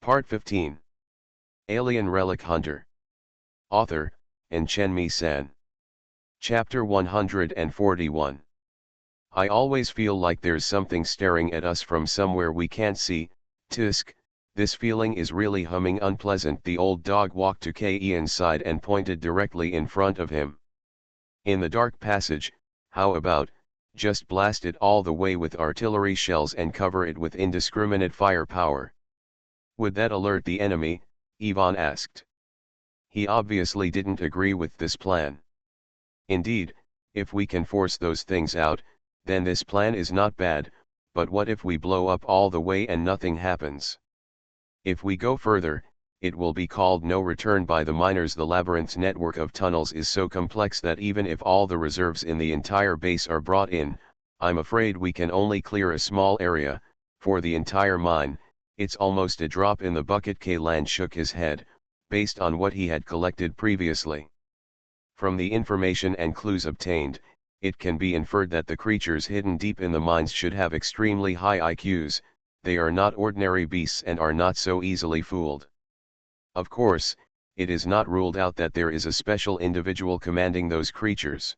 Part 15. Alien Relic Hunter. Author, Chen-Mi-san. Chapter 141. I always feel like there's something staring at us from somewhere we can't see. Tisk. This feeling is really humming unpleasant. The old dog walked to Ian's side and pointed directly in front of him. In the dark passage, how about, just blast it all the way with artillery shells and cover it with indiscriminate firepower? Would that alert the enemy? Ivan asked. He obviously didn't agree with this plan. Indeed, if we can force those things out, then this plan is not bad, but what if we blow up all the way and nothing happens? If we go further, it will be called no return by the miners. The labyrinth's network of tunnels is so complex that even if all the reserves in the entire base are brought in, I'm afraid we can only clear a small area. For the entire mine, it's almost a drop in the bucket. Kaylan shook his head, based on what he had collected previously. From the information and clues obtained, it can be inferred that the creatures hidden deep in the mines should have extremely high IQs. They are not ordinary beasts and are not so easily fooled. Of course, it is not ruled out that there is a special individual commanding those creatures.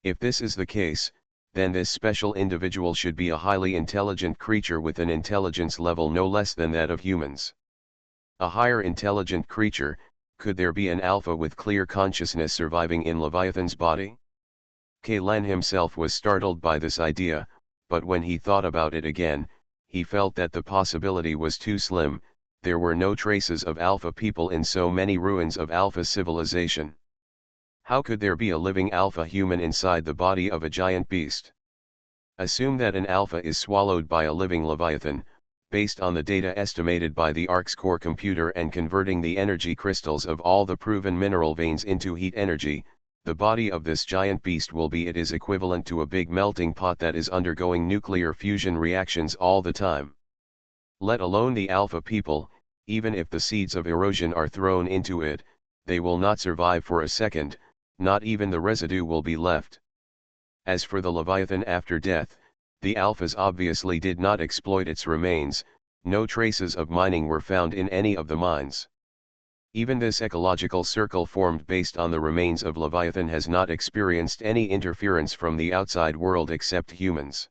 If this is the case, then this special individual should be a highly intelligent creature with an intelligence level no less than that of humans. A higher intelligent creature. Could there be an alpha with clear consciousness surviving in Leviathan's body? Kaylan himself was startled by this idea, but when he thought about it again, he felt that the possibility was too slim. There were no traces of alpha people in so many ruins of alpha civilization. How could there be a living alpha human inside the body of a giant beast? Assume that an alpha is swallowed by a living Leviathan, based on the data estimated by the ARC's core computer and converting the energy crystals of all the proven mineral veins into heat energy. The body of this giant beast will be it is equivalent to a big melting pot that is undergoing nuclear fusion reactions all the time. Let alone the alpha people, even if the seeds of erosion are thrown into it, they will not survive for a second, not even the residue will be left. As for the Leviathan after death, the alphas obviously did not exploit its remains. No traces of mining were found in any of the mines. Even this ecological circle formed based on the remains of Leviathan has not experienced any interference from the outside world except humans.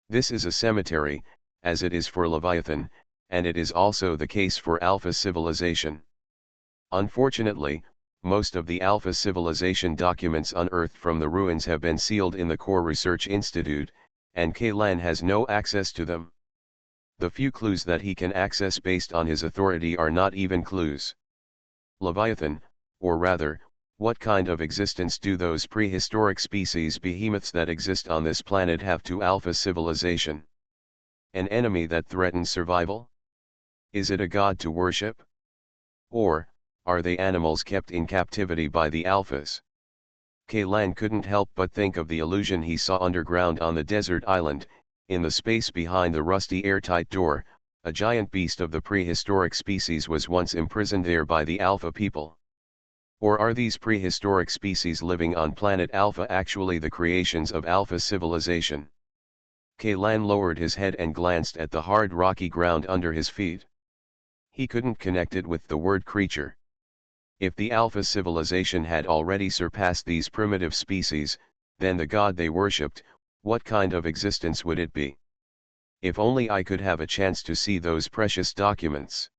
This is a cemetery, as it is for Leviathan, and it is also the case for Alpha civilization. Unfortunately, most of the Alpha civilization documents unearthed from the ruins have been sealed in the Core Research Institute, and Kaylan has no access to them. The few clues that he can access based on his authority are not even clues. Leviathan, or rather, what kind of existence do those prehistoric species behemoths that exist on this planet have to Alpha civilization? An enemy that threatens survival? Is it a god to worship? Or, are they animals kept in captivity by the Alphas? Kaylan couldn't help but think of the illusion he saw underground on the desert island. In the space behind the rusty airtight door, a giant beast of the prehistoric species was once imprisoned there by the Alpha people. Or are these prehistoric species living on planet Alpha actually the creations of Alpha civilization? Kaylan lowered his head and glanced at the hard rocky ground under his feet. He couldn't connect it with the word creature. If the Alpha civilization had already surpassed these primitive species, then the god they worshipped, what kind of existence would it be? If only I could have a chance to see those precious documents.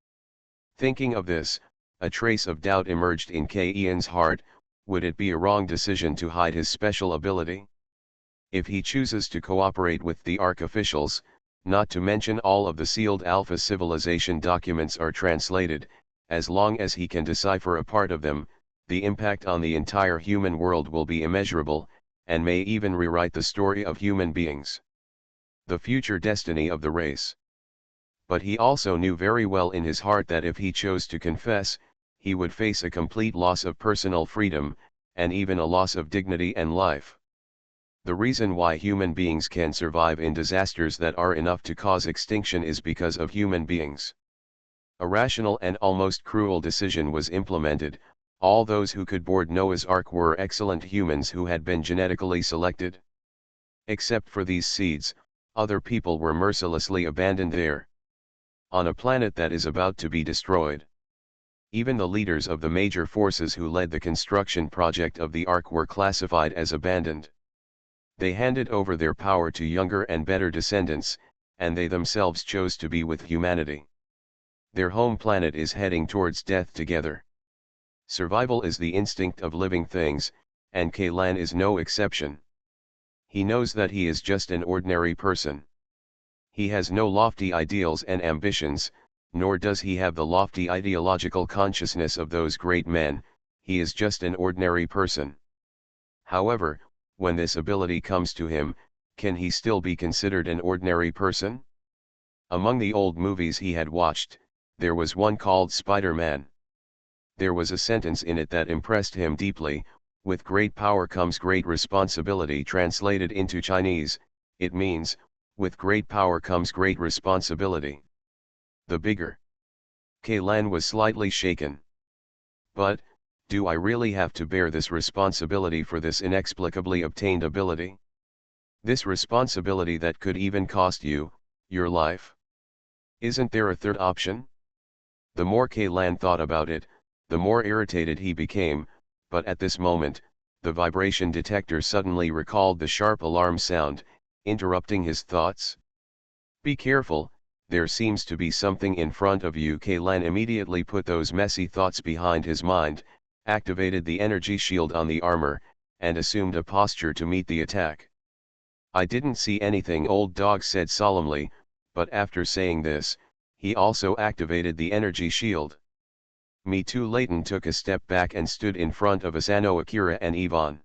Thinking of this, a trace of doubt emerged in Ian's heart. Would it be a wrong decision to hide his special ability? If he chooses to cooperate with the ARC officials, not to mention all of the sealed Alpha civilization documents are translated, as long as he can decipher a part of them, the impact on the entire human world will be immeasurable, and may even rewrite the story of human beings. The future destiny of the race. But he also knew very well in his heart that if he chose to confess, he would face a complete loss of personal freedom, and even a loss of dignity and life. The reason why human beings can survive in disasters that are enough to cause extinction is because of human beings. A rational and almost cruel decision was implemented. All those who could board Noah's Ark were excellent humans who had been genetically selected. Except for these seeds, other people were mercilessly abandoned there. on a planet that is about to be destroyed. Even the leaders of the major forces who led the construction project of the Ark were classified as abandoned. They handed over their power to younger and better descendants, and they themselves chose to be with humanity. Their home planet is heading towards death together. Survival is the instinct of living things, and Kaylan is no exception. He knows that he is just an ordinary person. He has no lofty ideals and ambitions, nor does he have the lofty ideological consciousness of those great men. He is just an ordinary person. However, when this ability comes to him, can he still be considered an ordinary person? Among the old movies he had watched, there was one called Spider-Man. There was a sentence in it that impressed him deeply: with great power comes great responsibility. Translated into Chinese, it means, with great power comes great responsibility. The bigger. Kaylan was slightly shaken. But, do I really have to bear this responsibility for this inexplicably obtained ability? This responsibility that could even cost you, your life? Isn't there a third option? The more Kaylan thought about it, the more irritated he became, but at this moment, the vibration detector suddenly recalled the sharp alarm sound, interrupting his thoughts. Be careful, there seems to be something in front of you. Kaylan immediately put those messy thoughts behind his mind, activated the energy shield on the armor, and assumed a posture to meet the attack. I didn't see anything, Old Dog said solemnly, but after saying this, he also activated the energy shield. Me too. Layton took a step back and stood in front of Asano, Akira and Yvonne.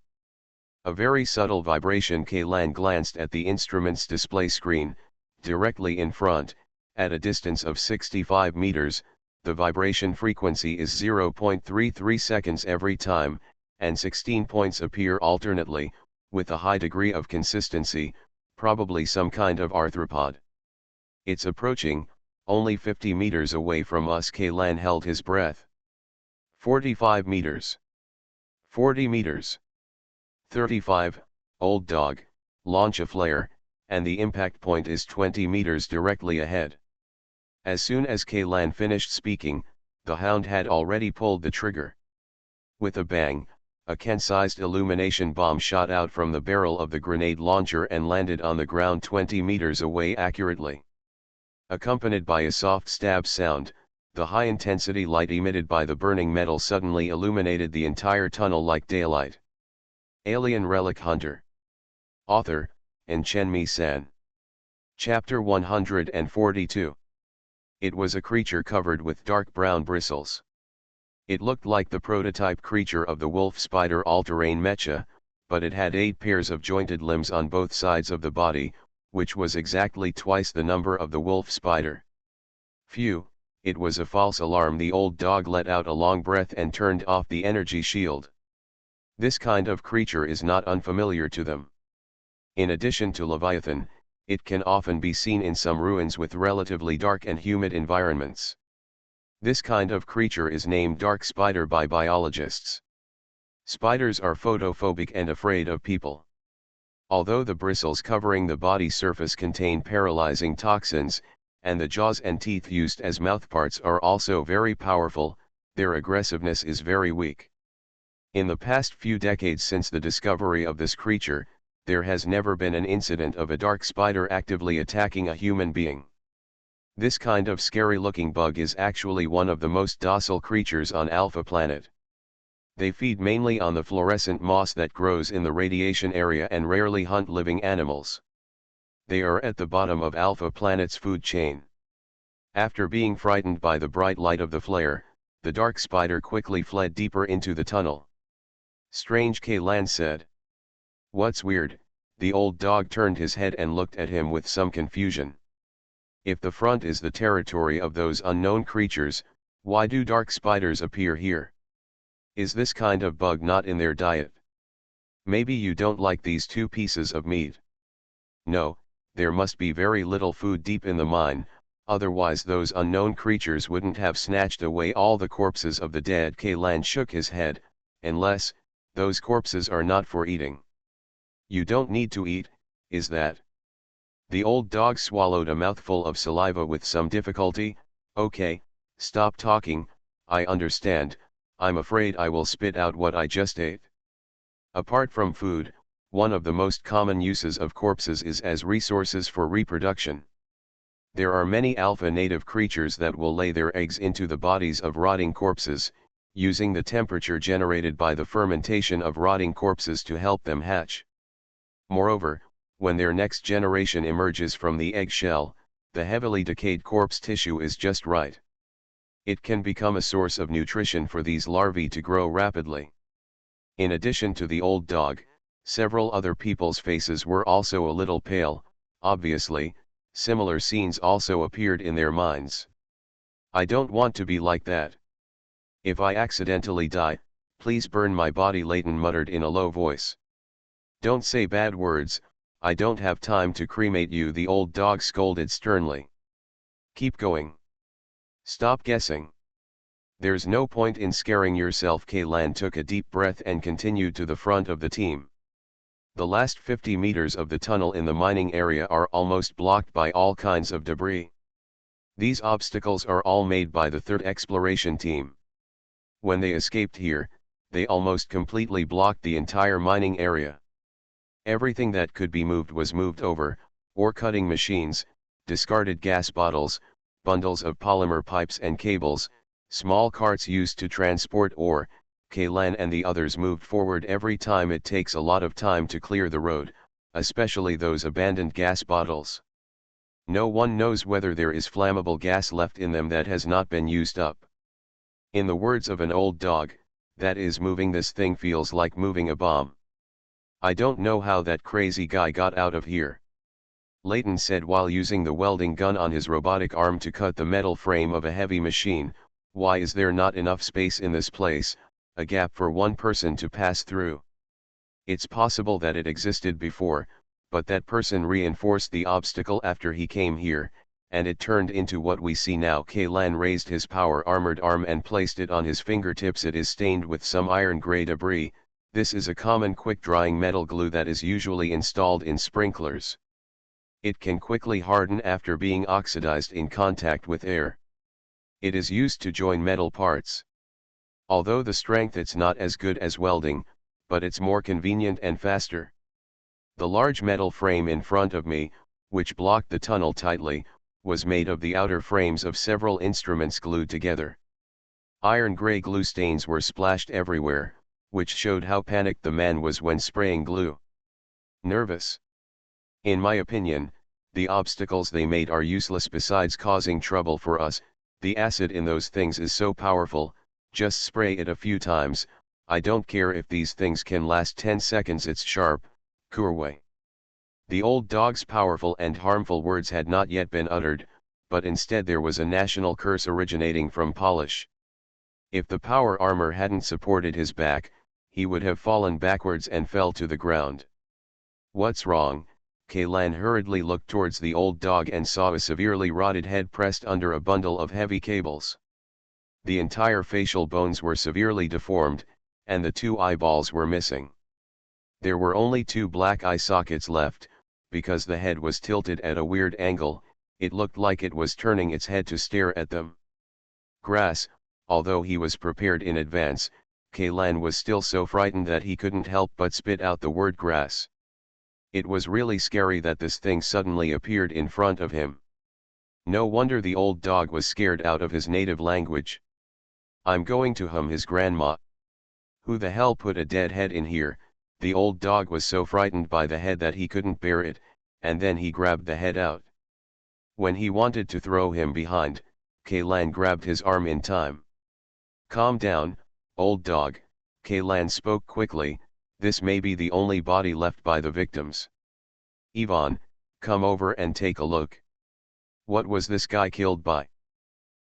A very subtle vibration. Kaylan glanced at the instrument's display screen, directly in front, at a distance of 65 meters, the vibration frequency is 0.33 seconds every time, and 16 points appear alternately, with a high degree of consistency, probably some kind of arthropod. It's approaching, only 50 meters away from us. Kaylan held his breath. 45 meters. 40 meters. 35, Old Dog, launch a flare, and the impact point is 20 meters directly ahead. As soon as Kaylan finished speaking, the hound had already pulled the trigger. With a bang, a can-sized illumination bomb shot out from the barrel of the grenade launcher and landed on the ground 20 meters away accurately. Accompanied by a soft stab sound, the high-intensity light emitted by the burning metal suddenly illuminated the entire tunnel like daylight. Alien Relic Hunter. Author, Chen San. Chapter 142. It was a creature covered with dark brown bristles. It looked like the prototype creature of the wolf spider all-terrain mecha, but it had 8 pairs of jointed limbs on both sides of the body, which was exactly twice the number of the wolf spider. Phew, it was a false alarm. The Old Dog let out a long breath and turned off the energy shield. This kind of creature is not unfamiliar to them. In addition to Leviathan, it can often be seen in some ruins with relatively dark and humid environments. This kind of creature is named dark spider by biologists. Spiders are photophobic and afraid of people. Although the bristles covering the body surface contain paralyzing toxins, and the jaws and teeth used as mouthparts are also very powerful, their aggressiveness is very weak. In the past few decades since the discovery of this creature, there has never been an incident of a dark spider actively attacking a human being. This kind of scary-looking bug is actually one of the most docile creatures on Alpha Planet. They feed mainly on the fluorescent moss that grows in the radiation area and rarely hunt living animals. They are at the bottom of Alpha Planet's food chain. After being frightened by the bright light of the flare, the dark spider quickly fled deeper into the tunnel. Strange, Kaylan said. What's weird? The Old Dog turned his head and looked at him with some confusion. If the front is the territory of those unknown creatures, why do dark spiders appear here? Is this kind of bug not in their diet? Maybe you don't like these 2 pieces of meat. No, there must be very little food deep in the mine, otherwise those unknown creatures wouldn't have snatched away all the corpses of the dead. Kaylan shook his head, unless, those corpses are not for eating. You don't need to eat, is that? The old dog swallowed a mouthful of saliva with some difficulty. Okay, stop talking, I understand, I'm afraid I will spit out what I just ate. Apart from food, one of the most common uses of corpses is as resources for reproduction. There are many alpha native creatures that will lay their eggs into the bodies of rotting corpses, using the temperature generated by the fermentation of rotting corpses to help them hatch. Moreover, when their next generation emerges from the eggshell, the heavily decayed corpse tissue is just right. It can become a source of nutrition for these larvae to grow rapidly. In addition to the old dog, several other people's faces were also a little pale. Obviously, similar scenes also appeared in their minds. I don't want to be like that. If I accidentally die, please burn my body, Leighton muttered in a low voice. Don't say bad words, I don't have time to cremate you, the old dog scolded sternly. Keep going. Stop guessing. There's no point in scaring yourself. Kaylan took a deep breath and continued to the front of the team. The last 50 meters of the tunnel in the mining area are almost blocked by all kinds of debris. These obstacles are all made by the 3rd Exploration Team. When they escaped here, they almost completely blocked the entire mining area. Everything that could be moved was moved over: ore cutting machines, discarded gas bottles, bundles of polymer pipes and cables, small carts used to transport ore. Kaylan and the others moved forward every time. It takes a lot of time to clear the road, especially those abandoned gas bottles. No one knows whether there is flammable gas left in them that has not been used up. In the words of an old dog, that is, moving this thing feels like moving a bomb. I don't know how that crazy guy got out of here, Leighton said while using the welding gun on his robotic arm to cut the metal frame of a heavy machine. Why is there not enough space in this place, a gap for one person to pass through? It's possible that it existed before, but that person reinforced the obstacle after he came here, and it turned into what we see now. Kaylan raised his power-armored arm and placed it on his fingertips. It is stained with some iron-gray debris. This is a common quick-drying metal glue that is usually installed in sprinklers. It can quickly harden after being oxidized in contact with air. It is used to join metal parts. Although the strength it's not as good as welding, but it's more convenient and faster. The large metal frame in front of me, which blocked the tunnel tightly, was made of the outer frames of several instruments glued together. Iron-gray glue stains were splashed everywhere, which showed how panicked the man was when spraying glue. Nervous. In my opinion, the obstacles they made are useless. Besides causing trouble for us, the acid in those things is so powerful. Just spray it a few times. I don't care if these things can last 10 seconds. It's sharp, Kurway. The old dog's powerful and harmful words had not yet been uttered, but instead there was a national curse originating from Polish. If the power armor hadn't supported his back, he would have fallen backwards and fell to the ground. What's wrong? Kaylan hurriedly looked towards the old dog and saw a severely rotted head pressed under a bundle of heavy cables. The entire facial bones were severely deformed, and the 2 eyeballs were missing. There were only 2 black eye sockets left. Because the head was tilted at a weird angle, it looked like it was turning its head to stare at them. Grass. Although he was prepared in advance, Kaylan was still so frightened that he couldn't help but spit out the word grass. It was really scary that this thing suddenly appeared in front of him. No wonder the old dog was scared out of his native language. I'm going to his grandma. Who the hell put a dead head in here? The old dog was so frightened by the head that he couldn't bear it, and then he grabbed the head out. When he wanted to throw him behind, Kaylan grabbed his arm in time. Calm down, old dog, Kaylan spoke quickly. This may be the only body left by the victims. Ivan, come over and take a look. What was this guy killed by?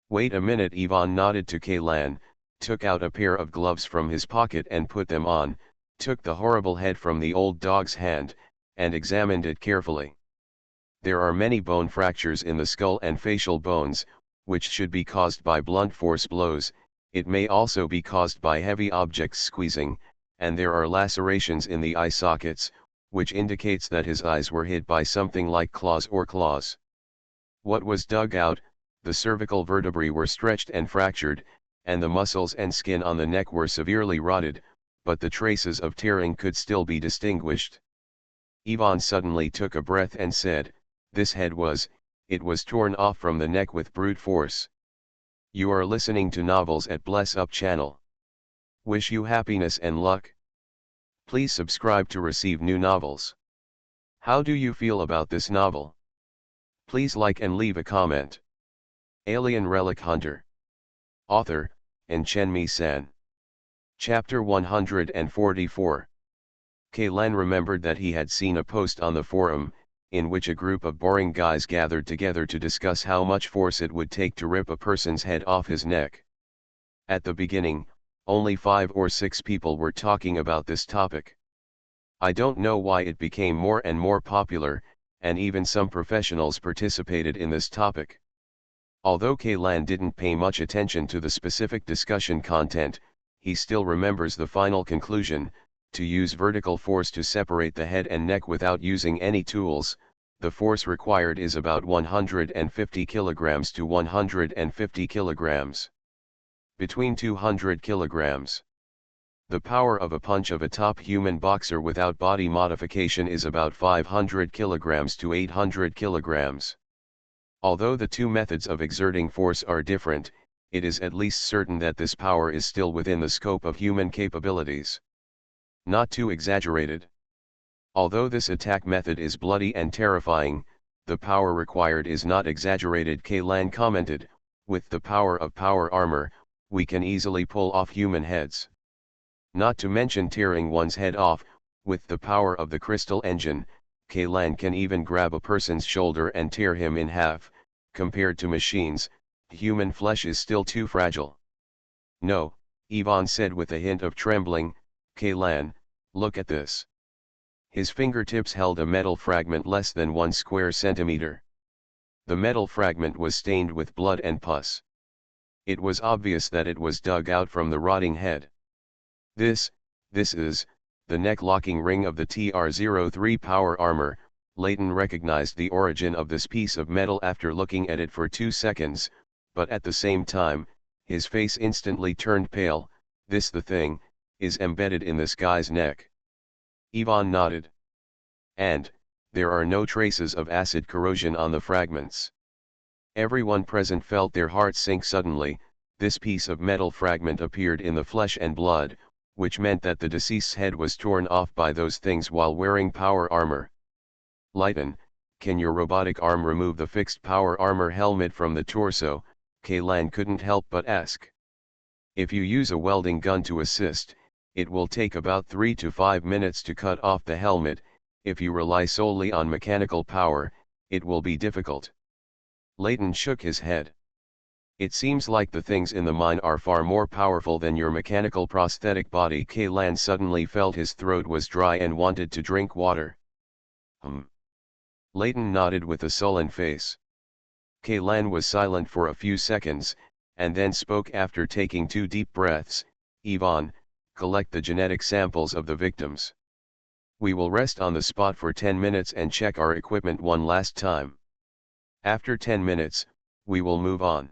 Wait a minute. Ivan nodded to Kaylan, took out a pair of gloves from his pocket and put them on, took the horrible head from the old dog's hand, and examined it carefully. There are many bone fractures in the skull and facial bones, which should be caused by blunt force blows. It may also be caused by heavy objects squeezing, and there are lacerations in the eye sockets, which indicates that his eyes were hit by something like claws or claws. What was dug out? The cervical vertebrae were stretched and fractured, and the muscles and skin on the neck were severely rotted, but the traces of tearing could still be distinguished. Ivan suddenly took a breath and said, "This head it was torn off from the neck with brute force." You are listening to Novels at Bless Up channel. Wish you happiness and luck. Please subscribe to receive new novels. How do you feel about this novel? Please like and leave a comment. Alien Relic Hunter. Author, Chenmi-san. Chapter 144. Kaylan remembered that he had seen a post on the forum, in which a group of boring guys gathered together to discuss how much force it would take to rip a person's head off his neck. At the beginning, only 5 or 6 people were talking about this topic. I don't know why it became more and more popular, and even some professionals participated in this topic. Although Kaylan didn't pay much attention to the specific discussion content, he still remembers the final conclusion: to use vertical force to separate the head and neck without using any tools. The force required is about 150 kilograms to 150 kilograms. Between 200 kilograms. The power of a punch of a top human boxer without body modification is about 500 kilograms to 800 kilograms. Although the two methods of exerting force are different, it is at least certain that this power is still within the scope of human capabilities. Not too exaggerated. Although this attack method is bloody and terrifying, the power required is not exaggerated. Kaylan commented, "With the power of power armor, we can easily pull off human heads. Not to mention tearing one's head off. With the power of the crystal engine, Kaylan can even grab a person's shoulder and tear him in half. Compared to machines, human flesh is still too fragile." "No," Ivan said with a hint of trembling. "Kaylan, look at this." His fingertips held a metal fragment less than 1 square centimeter. The metal fragment was stained with blood and pus. It was obvious that it was dug out from the rotting head. This is the neck-locking ring of the TR-03 power armor. Layton recognized the origin of this piece of metal after looking at it for 2 seconds, but at the same time, his face instantly turned pale. "This the thing, is embedded in this guy's neck." Ivan nodded. "And, there are no traces of acid corrosion on the fragments." Everyone present felt their hearts sink suddenly. This piece of metal fragment appeared in the flesh and blood, which meant that the deceased's head was torn off by those things while wearing power armor. "Layton, can your robotic arm remove the fixed power armor helmet from the torso?" Kaylan couldn't help but ask. "If you use a welding gun to assist, it will take about 3 to 5 minutes to cut off the helmet. If you rely solely on mechanical power, it will be difficult." Layton shook his head. "It seems like the things in the mine are far more powerful than your mechanical prosthetic body." Kaylan suddenly felt his throat was dry and wanted to drink water. Layton nodded with a sullen face. Kaylan was silent for a few seconds, and then spoke after taking 2 deep breaths. "Ivan, collect the genetic samples of the victims. We will rest on the spot for 10 minutes and check our equipment one last time. After 10 minutes, we will move on."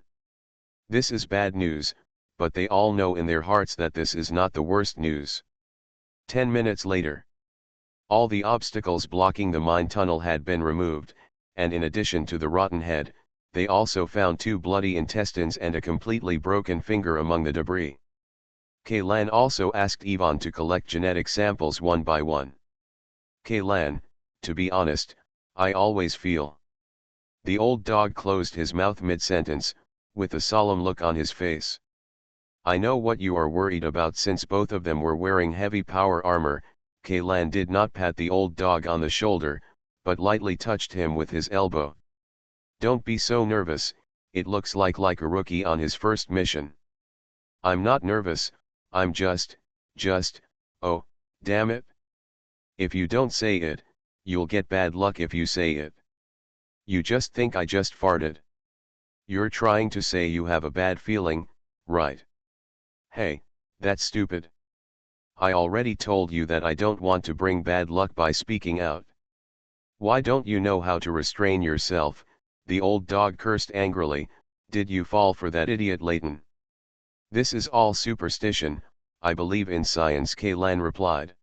This is bad news, but they all know in their hearts that this is not the worst news. 10 minutes later. All the obstacles blocking the mine tunnel had been removed, and in addition to the rotten head, they also found 2 bloody intestines and a completely broken finger among the debris. Kaylan also asked Ivan to collect genetic samples one by one. "Kaylan, to be honest, I always feel..." The old dog closed his mouth mid-sentence, with a solemn look on his face. "I know what you are worried about since both of them were wearing heavy power armor." Kaylan did not pat the old dog on the shoulder, but lightly touched him with his elbow. "Don't be so nervous, it looks like a rookie on his first mission." "I'm not nervous, I'm just, oh, damn it. If you don't say it, you'll get bad luck if you say it. You just think I just farted. You're trying to say you have a bad feeling, right?" "Hey, that's stupid. I already told you that I don't want to bring bad luck by speaking out. Why don't you know how to restrain yourself? The old dog cursed angrily. Did you fall for that idiot Layton? This is all superstition, I believe in science, Kaylan replied.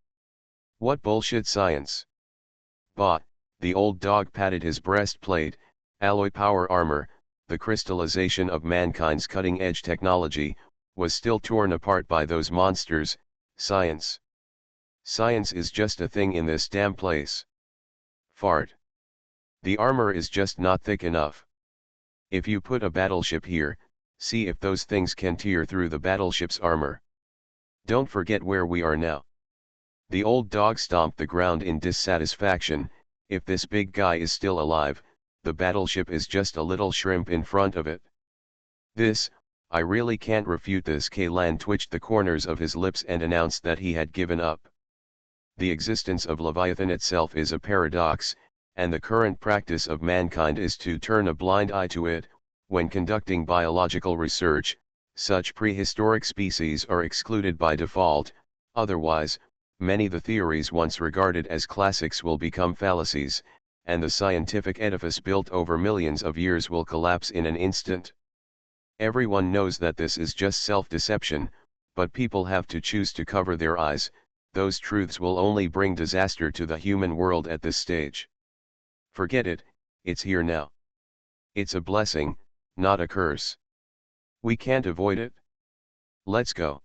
What bullshit science? Bah, the old dog patted his breastplate, alloy power armor, the crystallization of mankind's cutting-edge technology, was still torn apart by those monsters. Science. Science is just a thing in this damn place. Fart. The armor is just not thick enough. If you put a battleship here, see if those things can tear through the battleship's armor. Don't forget where we are now. The old dog stomped the ground in dissatisfaction. If this big guy is still alive, the battleship is just a little shrimp in front of it. I really can't refute this. Kaylan twitched the corners of his lips and announced that he had given up. The existence of Leviathan itself is a paradox, and the current practice of mankind is to turn a blind eye to it. When conducting biological research, such prehistoric species are excluded by default, otherwise, many the theories once regarded as classics will become fallacies, and the scientific edifice built over millions of years will collapse in an instant. Everyone knows that this is just self-deception, but people have to choose to cover their eyes. Those truths will only bring disaster to the human world at this stage. Forget it, it's here now. It's a blessing, not a curse. We can't avoid it. Let's go.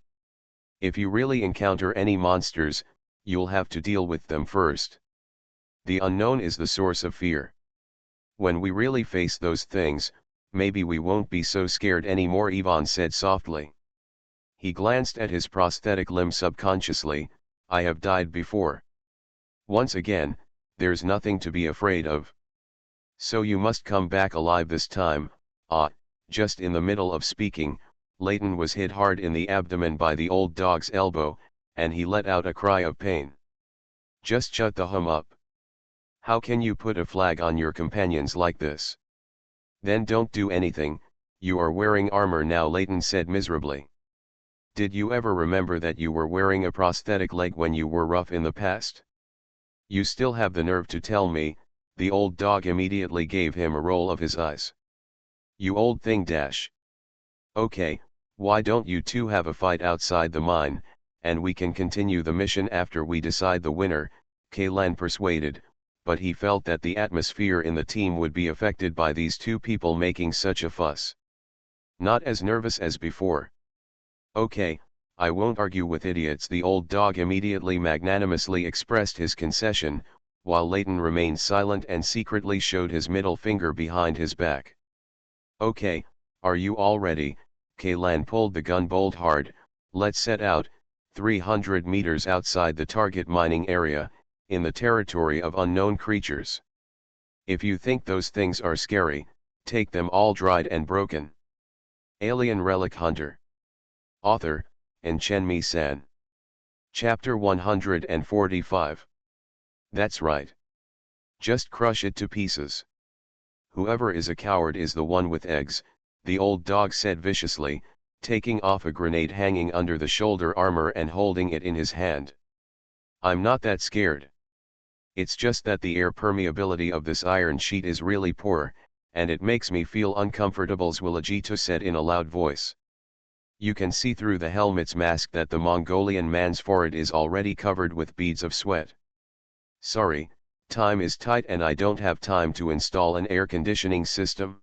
If you really encounter any monsters, you'll have to deal with them first. The unknown is the source of fear. When we really face those things, maybe we won't be so scared anymore, Yvonne said softly. He glanced at his prosthetic limb subconsciously. I have died before. Once again, there's nothing to be afraid of. So you must come back alive this time. Just in the middle of speaking, Layton was hit hard in the abdomen by the old dog's elbow, and he let out a cry of pain. Just shut the hum up. How can you put a flag on your companions like this? Then don't do anything. You are wearing armor now, Layton said miserably. Did you ever remember that you were wearing a prosthetic leg when you were rough in the past? You still have the nerve to tell me? The old dog immediately gave him a roll of his eyes. You old thing dash. Okay, why don't you two have a fight outside the mine, and we can continue the mission after we decide the winner, Kaylan persuaded, but he felt that the atmosphere in the team would be affected by these two people making such a fuss. Not as nervous as before. Okay, I won't argue with idiots. The old dog immediately magnanimously expressed his concession, while Layton remained silent and secretly showed his middle finger behind his back. Okay, are you all ready? Kaylan pulled the gun bolt hard. Let's set out. 300 meters outside the target mining area, in the territory of unknown creatures. If you think those things are scary, take them all dried and broken. Alien Relic Hunter. Author, Chen San. Chapter 145. That's right. Just crush it to pieces. Whoever is a coward is the one with eggs, the old dog said viciously, taking off a grenade hanging under the shoulder armor and holding it in his hand. I'm not that scared. It's just that the air permeability of this iron sheet is really poor, and it makes me feel uncomfortable, Zwilligito said in a loud voice. You can see through the helmet's mask that the Mongolian man's forehead is already covered with beads of sweat. Sorry, time is tight and I don't have time to install an air conditioning system.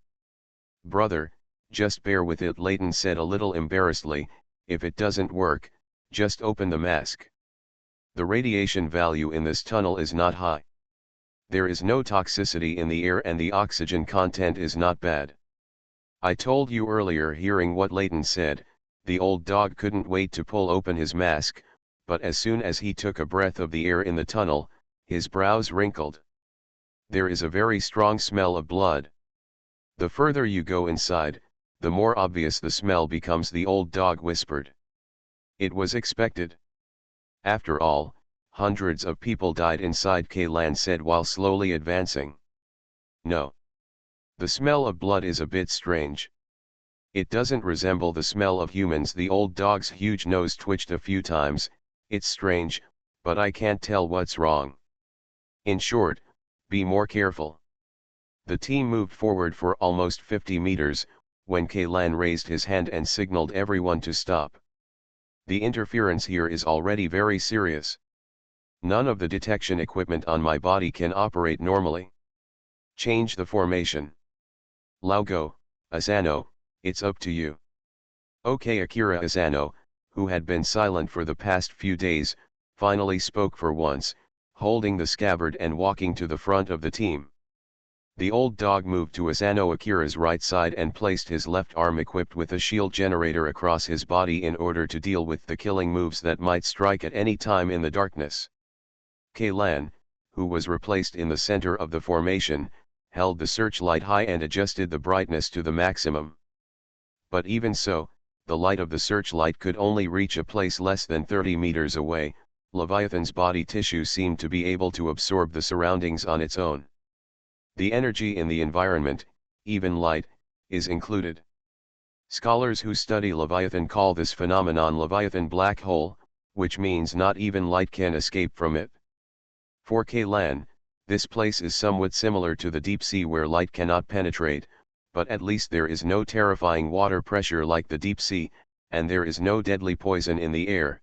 Brother, just bear with it, Layton said a little embarrassedly. If it doesn't work, just open the mask. The radiation value in this tunnel is not high. There is no toxicity in the air and the oxygen content is not bad. I told you earlier. Hearing what Layton said, the old dog couldn't wait to pull open his mask, but as soon as he took a breath of the air in the tunnel, his brows wrinkled. There is a very strong smell of blood. The further you go inside, the more obvious the smell becomes, the old dog whispered. It was expected. After all, hundreds of people died inside, Kaylan said while slowly advancing. No. The smell of blood is a bit strange. It doesn't resemble the smell of humans. The old dog's huge nose twitched a few times. It's strange, but I can't tell what's wrong. In short, be more careful. The team moved forward for almost 50 meters, when Kaylan raised his hand and signaled everyone to stop. The interference here is already very serious. None of the detection equipment on my body can operate normally. Change the formation. Laugo, Asano, it's up to you. Okay. Akira Asano, who had been silent for the past few days, finally spoke for once, holding the scabbard and walking to the front of the team. The old dog moved to Asano Akira's right side and placed his left arm equipped with a shield generator across his body in order to deal with the killing moves that might strike at any time in the darkness. Kaylan, who was replaced in the center of the formation, held the searchlight high and adjusted the brightness to the maximum. But even so, the light of the searchlight could only reach a place less than 30 meters away. Leviathan's body tissue seemed to be able to absorb the surroundings on its own. The energy in the environment, even light, is included. Scholars who study Leviathan call this phenomenon Leviathan black hole, which means not even light can escape from it. For Kaylan, this place is somewhat similar to the deep sea where light cannot penetrate, but at least there is no terrifying water pressure like the deep sea, and there is no deadly poison in the air.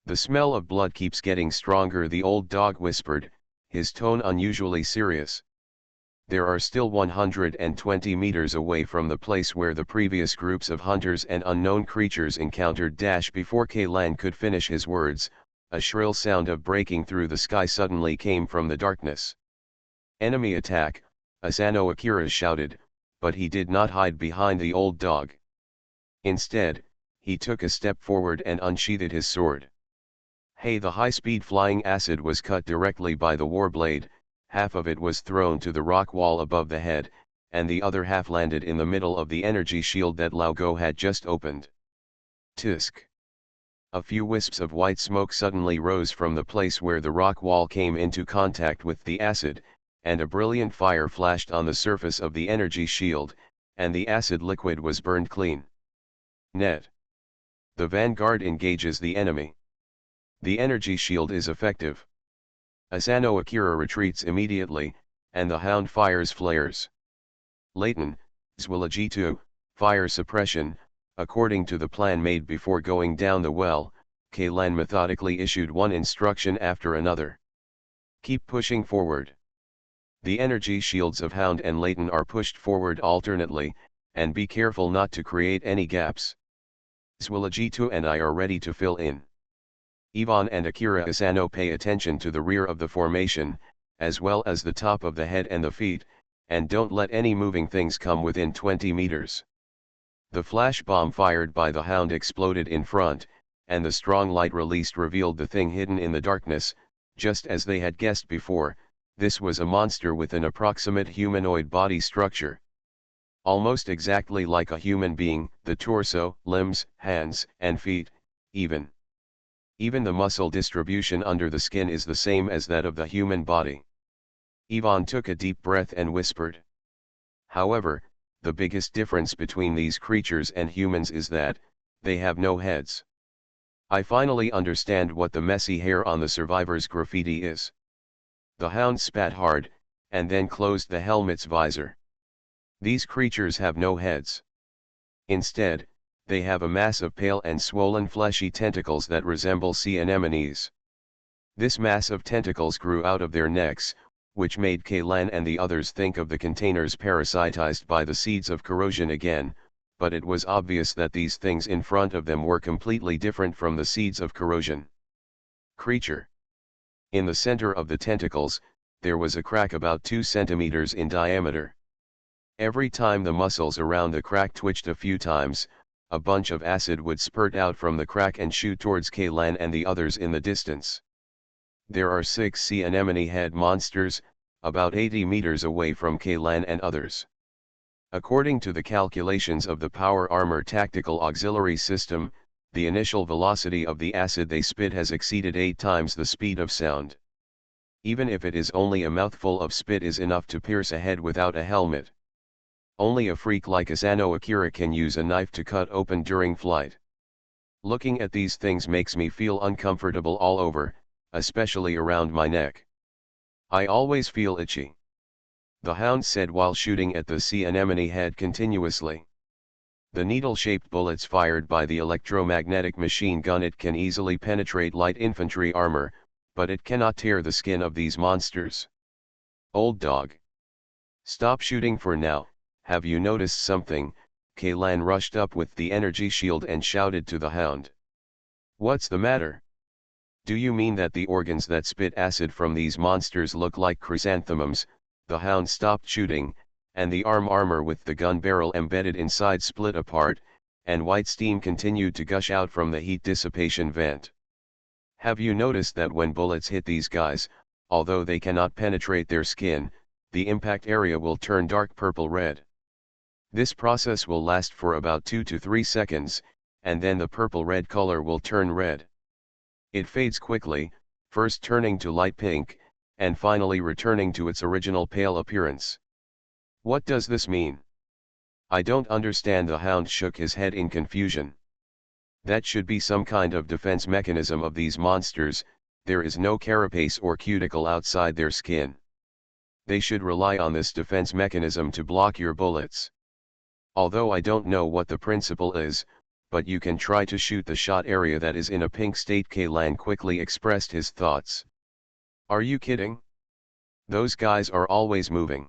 The smell of blood keeps getting stronger, the old dog whispered, his tone unusually serious. There are still 120 meters away from the place where the previous groups of hunters and unknown creatures encountered. Before Kaylan could finish his words, a shrill sound of breaking through the sky suddenly came from the darkness. Enemy attack, Asano Akira shouted, but he did not hide behind the old dog. Instead, he took a step forward and unsheathed his sword. Hey! The high-speed flying acid was cut directly by the warblade. Half of it was thrown to the rock wall above the head, and the other half landed in the middle of the energy shield that Laugo had just opened. Tisk! A few wisps of white smoke suddenly rose from the place where the rock wall came into contact with the acid, and a brilliant fire flashed on the surface of the energy shield, and the acid liquid was burned clean. Net. The vanguard engages the enemy. The energy shield is effective. Asano Akira retreats immediately, and the hound fires flares. Leighton, Zwilligitu, fire suppression. According to the plan made before going down the well, Kaylan methodically issued one instruction after another. Keep pushing forward. The energy shields of Hound and Leighton are pushed forward alternately, and be careful not to create any gaps. Zwilligitu and I are ready to fill in. Ivan and Akira Asano pay attention to the rear of the formation, as well as the top of the head and the feet, and don't let any moving things come within 20 meters. The flash bomb fired by the Hound exploded in front, and the strong light released revealed the thing hidden in the darkness. Just as they had guessed before, this was a monster with an approximate humanoid body structure. Almost exactly like a human being, the torso, limbs, hands, and feet, even the muscle distribution under the skin is the same as that of the human body. Ivan took a deep breath and whispered. However, the biggest difference between these creatures and humans is that they have no heads. I finally understand what the messy hair on the survivor's graffiti is. The Hound spat hard, and then closed the helmet's visor. These creatures have no heads. Instead, they have a mass of pale and swollen fleshy tentacles that resemble sea anemones. This mass of tentacles grew out of their necks, which made Kaylan and the others think of the containers parasitized by the seeds of corrosion again, but it was obvious that these things in front of them were completely different from the seeds of corrosion. Creature. In the center of the tentacles, there was a crack about 2 centimeters in diameter. Every time the muscles around the crack twitched a few times, a bunch of acid would spurt out from the crack and shoot towards Kaylan and the others in the distance. There are 6 sea anemone head monsters, about 80 meters away from Kaylan and others. According to the calculations of the Power Armor Tactical Auxiliary System, the initial velocity of the acid they spit has exceeded 8 times the speed of sound. Even if it is only a mouthful of spit is enough to pierce a head without a helmet. Only a freak like Asano Akira can use a knife to cut open during flight. Looking at these things makes me feel uncomfortable all over, especially around my neck. I always feel itchy. The hound said while shooting at the sea anemone head continuously. The needle-shaped bullets fired by the electromagnetic machine gun, it can easily penetrate light infantry armor, but it cannot tear the skin of these monsters. Old dog. Stop shooting for now. Have you noticed something? Kaylan rushed up with the energy shield and shouted to the hound. What's the matter? Do you mean that the organs that spit acid from these monsters look like chrysanthemums? The hound stopped shooting, and the armor with the gun barrel embedded inside split apart, and white steam continued to gush out from the heat dissipation vent. Have you noticed that when bullets hit these guys, although they cannot penetrate their skin, the impact area will turn dark purple-red? This process will last for about 2 to 3 seconds, and then the purple-red color will turn red. It fades quickly, first turning to light pink, and finally returning to its original pale appearance. What does this mean? I don't understand. The hound shook his head in confusion. That should be some kind of defense mechanism of these monsters. There is no carapace or cuticle outside their skin. They should rely on this defense mechanism to block your bullets. Although I don't know what the principle is, but you can try to shoot the shot area that is in a pink state. Kaylan quickly expressed his thoughts. Are you kidding? Those guys are always moving.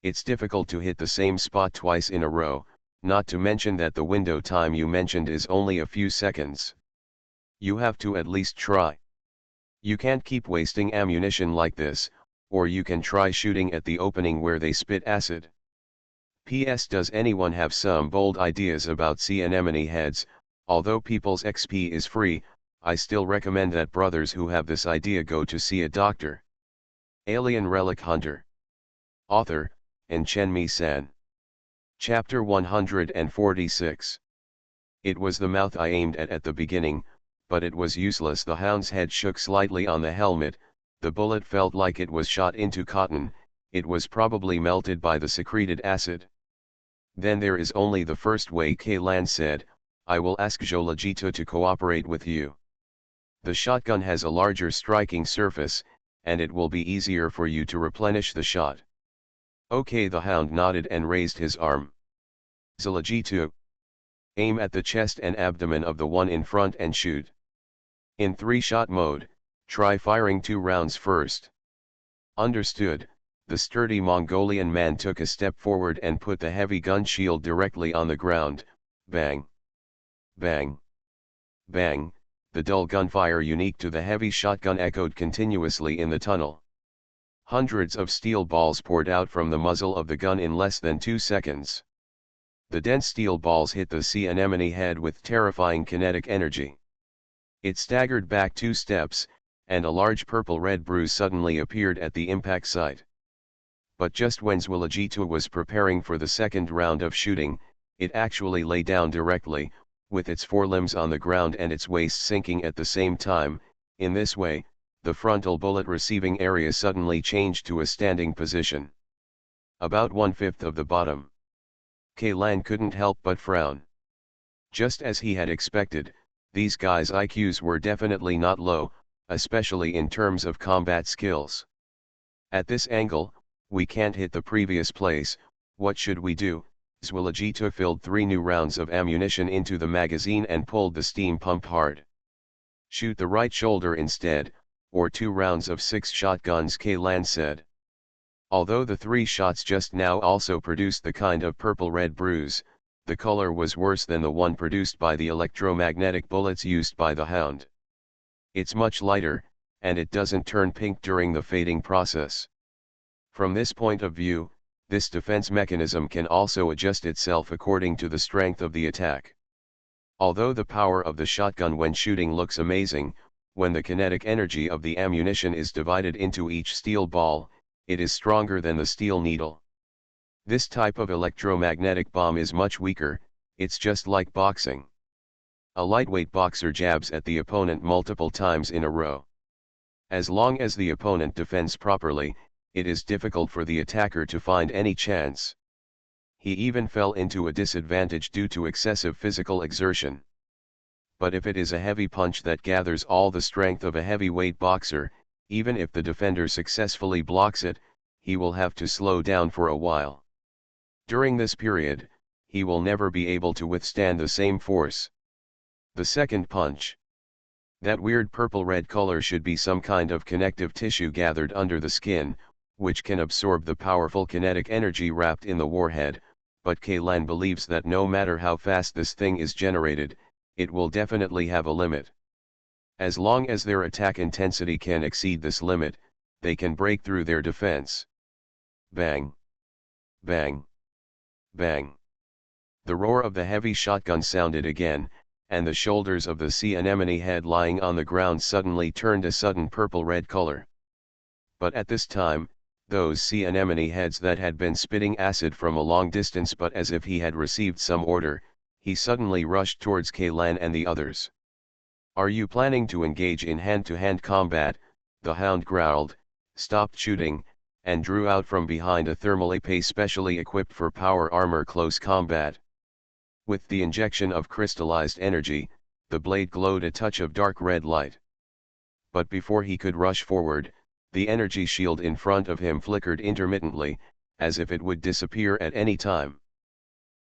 It's difficult to hit the same spot twice in a row, not to mention that the window time you mentioned is only a few seconds. You have to at least try. You can't keep wasting ammunition like this, or you can try shooting at the opening where they spit acid. P.S. Does anyone have some bold ideas about sea anemone heads? Although people's XP is free, I still recommend that brothers who have this idea go to see a doctor. Alien Relic Hunter. Author, Enchenmi-san. Chapter 146. It was the mouth I aimed at the beginning, but it was useless. The hound's head shook slightly on the helmet. The bullet felt like it was shot into cotton. It was probably melted by the secreted acid. Then there is only the first way, Kaylan said. I will ask Jolagito to cooperate with you. The shotgun has a larger striking surface, and it will be easier for you to replenish the shot. Okay. The hound nodded and raised his arm. Jolagito. Aim at the chest and abdomen of the one in front and shoot. In 3-shot mode, try firing 2 rounds first. Understood. The sturdy Mongolian man took a step forward and put the heavy gun shield directly on the ground. Bang! Bang! Bang! The dull gunfire unique to the heavy shotgun echoed continuously in the tunnel. Hundreds of steel balls poured out from the muzzle of the gun in less than 2 seconds. The dense steel balls hit the sea anemone head with terrifying kinetic energy. It staggered back 2 steps, and a large purple-red bruise suddenly appeared at the impact site. But just when Jolagito was preparing for the second round of shooting, it actually lay down directly, with its forelimbs on the ground and its waist sinking at the same time. In this way, the frontal bullet receiving area suddenly changed to a standing position. About 1/5 of the bottom. Kaylan couldn't help but frown. Just as he had expected, these guys' IQs were definitely not low, especially in terms of combat skills. At this angle, we can't hit the previous place. What should we do? Jolagito filled 3 new rounds of ammunition into the magazine and pulled the steam pump hard. Shoot the right shoulder instead, or 2 rounds of 6 shotguns, Kaylan said. Although the 3 shots just now also produced the kind of purple-red bruise, the color was worse than the one produced by the electromagnetic bullets used by the hound. It's much lighter, and it doesn't turn pink during the fading process. From this point of view, this defense mechanism can also adjust itself according to the strength of the attack. Although the power of the shotgun when shooting looks amazing, when the kinetic energy of the ammunition is divided into each steel ball, it is stronger than the steel needle. This type of electromagnetic bomb is much weaker. It's just like boxing. A lightweight boxer jabs at the opponent multiple times in a row. As long as the opponent defends properly, it is difficult for the attacker to find any chance. He even fell into a disadvantage due to excessive physical exertion. but if it is a heavy punch that gathers all the strength of a heavyweight boxer, even if the defender successfully blocks it, he will have to slow down for a while. During this period, he will never be able to withstand the same force. The second punch. That weird purple-red color should be some kind of connective tissue gathered under the skin, which can absorb the powerful kinetic energy wrapped in the warhead, but Kaylan believes that no matter how fast this thing is generated, it will definitely have a limit. As long as their attack intensity can exceed this limit, they can break through their defense. Bang! Bang! Bang! The roar of the heavy shotgun sounded again, and the shoulders of the sea anemone head lying on the ground suddenly turned a sudden purple-red color. But at this time, those sea anemone heads that had been spitting acid from a long distance, but as if he had received some order, he suddenly rushed towards Kaylan and the others. "Are you planning to engage in hand-to-hand combat?" the hound growled, stopped shooting, and drew out from behind a thermal épée specially equipped for power armor close combat. With the injection of crystallized energy, the blade glowed a touch of dark red light. But before he could rush forward, the energy shield in front of him flickered intermittently, as if it would disappear at any time.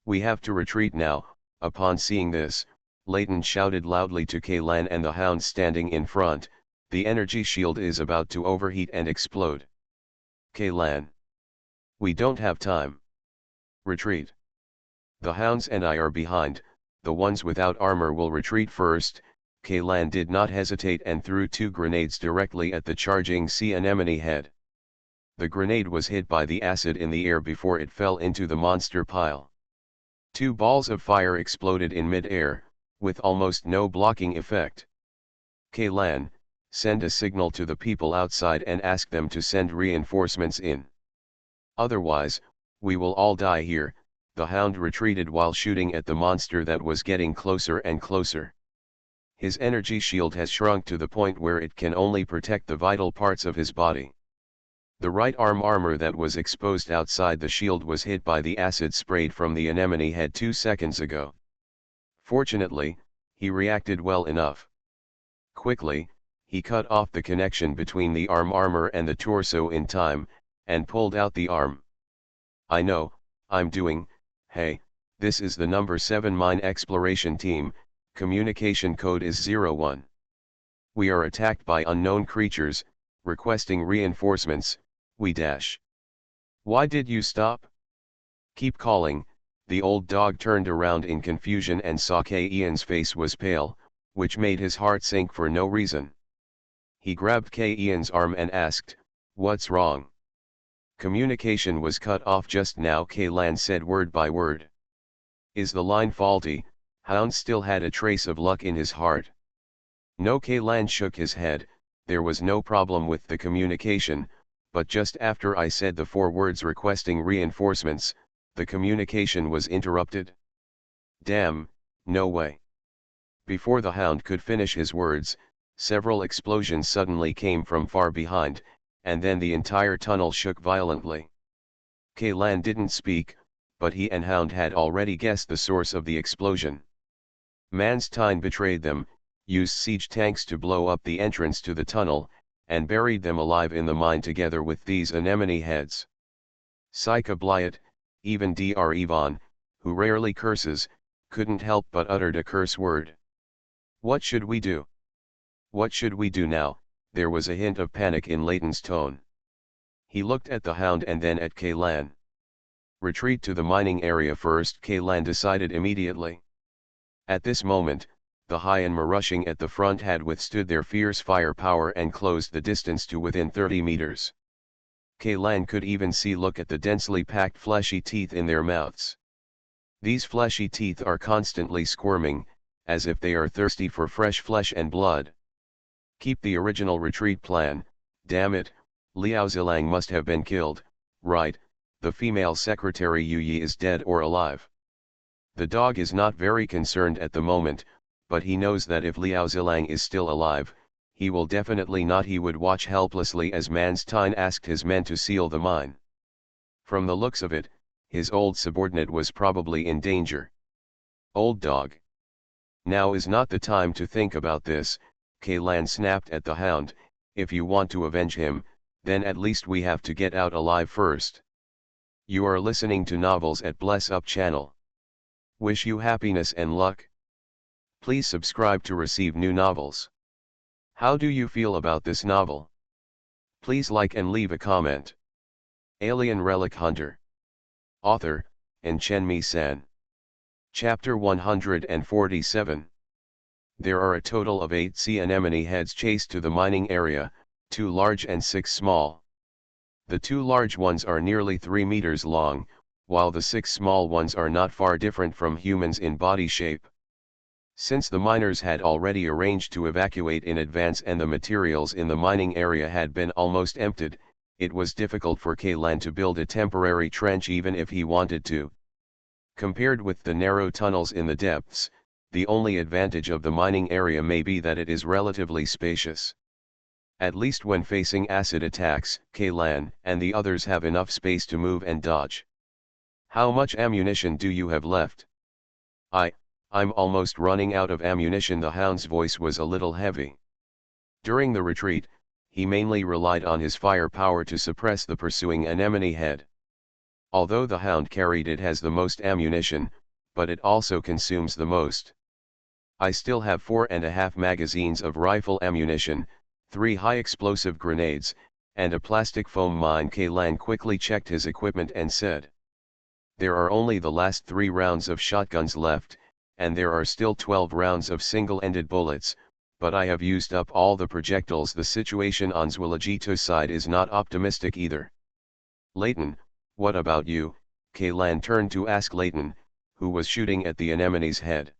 "We have to retreat now." Upon seeing this, Layton shouted loudly to Kaylan and the hound standing in front, "The energy shield is about to overheat and explode." "Kaylan, we don't have time. Retreat. The hounds and I are behind, the ones without armor will retreat first." Kaylan did not hesitate and threw 2 grenades directly at the charging sea anemone head. The grenade was hit by the acid in the air before it fell into the monster pile. 2 balls of fire exploded in mid-air, with almost no blocking effect. "Kaylan, send a signal to the people outside and ask them to send reinforcements in. Otherwise, we will all die here." The hound retreated while shooting at the monster that was getting closer and closer. His energy shield has shrunk to the point where it can only protect the vital parts of his body. The right arm armor that was exposed outside the shield was hit by the acid sprayed from the anemone head 2 seconds ago. Fortunately, he reacted well enough. Quickly, he cut off the connection between the arm armor and the torso in time, and pulled out the arm. "I know, I'm doing. Hey, this is the number 7 mine exploration team, communication code is 01. We are attacked by unknown creatures, requesting reinforcements, we dash." "Why did you stop?" "Keep calling." The old dog turned around in confusion and saw Ian's face was pale, which made his heart sink for no reason. He grabbed Ian's arm and asked, "What's wrong?" "Communication was cut off just now," Kaylan said word by word. "Is the line faulty?" Hound still had a trace of luck in his heart. "No." Kaylan shook his head, "there was no problem with the communication, but just after I said the 4 words requesting reinforcements, the communication was interrupted." "Damn, no way." Before the hound could finish his words, several explosions suddenly came from far behind, and then the entire tunnel shook violently. Kaylan didn't speak, but he and Hound had already guessed the source of the explosion. Manstein betrayed them, used siege tanks to blow up the entrance to the tunnel, and buried them alive in the mine together with these anemone heads. Sika Blyat, even Dr. Ivan, who rarely curses, couldn't help but uttered a curse word. "What should we do? What should we do now?" There was a hint of panic in Layton's tone. He looked at the hound and then at Kaylan. "Retreat to the mining area first," Kaylan decided immediately. At this moment, the Hyanma rushing at the front had withstood their fierce firepower and closed the distance to within 30 meters. Kaylan could even look at the densely packed fleshy teeth in their mouths. These fleshy teeth are constantly squirming, as if they are thirsty for fresh flesh and blood. Keep the original retreat plan. Damn it, Liao Zilang must have been killed, right? The female secretary Yu Yi is dead or alive. The dog is not very concerned at the moment, but he knows that if Liao Zilang is still alive, he will definitely not. He would watch helplessly as Manstein asked his men to seal the mine. From the looks of it, his old subordinate was probably in danger. Old dog. Now is not the time to think about this, Kaylan snapped at the hound. If you want to avenge him, then at least we have to get out alive first. You are listening to Novels at Bless Up channel. Wish you happiness and luck. Please subscribe to receive new novels. How do you feel about this novel? Please like and leave a comment. Alien Relic Hunter. Author, Chen-Mi-san. Chapter 147. There are a total of 8 sea anemone heads chased to the mining area, 2 large and 6 small. The 2 large ones are nearly 3 meters long, while the 6 small ones are not far different from humans in body shape. Since the miners had already arranged to evacuate in advance and the materials in the mining area had been almost emptied, it was difficult for Kaylan to build a temporary trench even if he wanted to. Compared with the narrow tunnels in the depths, the only advantage of the mining area may be that it is relatively spacious. At least when facing acid attacks, Kaylan and the others have enough space to move and dodge. How much ammunition do you have left? I'm almost running out of ammunition. The hound's voice was a little heavy. During the retreat, he mainly relied on his firepower to suppress the pursuing anemone head. Although the hound carried it has the most ammunition, but it also consumes the most. I still have 4.5 magazines of rifle ammunition, 3 high-explosive grenades, and a plastic foam mine. Kaylan quickly checked his equipment and said, "There are only the last 3 rounds of shotguns left, and there are still 12 rounds of single-ended bullets, but I have used up all the projectiles." The situation on Zwilligito's side is not optimistic either. "Layton, what about you?" Kaylan turned to ask Layton, who was shooting at the anemone's head.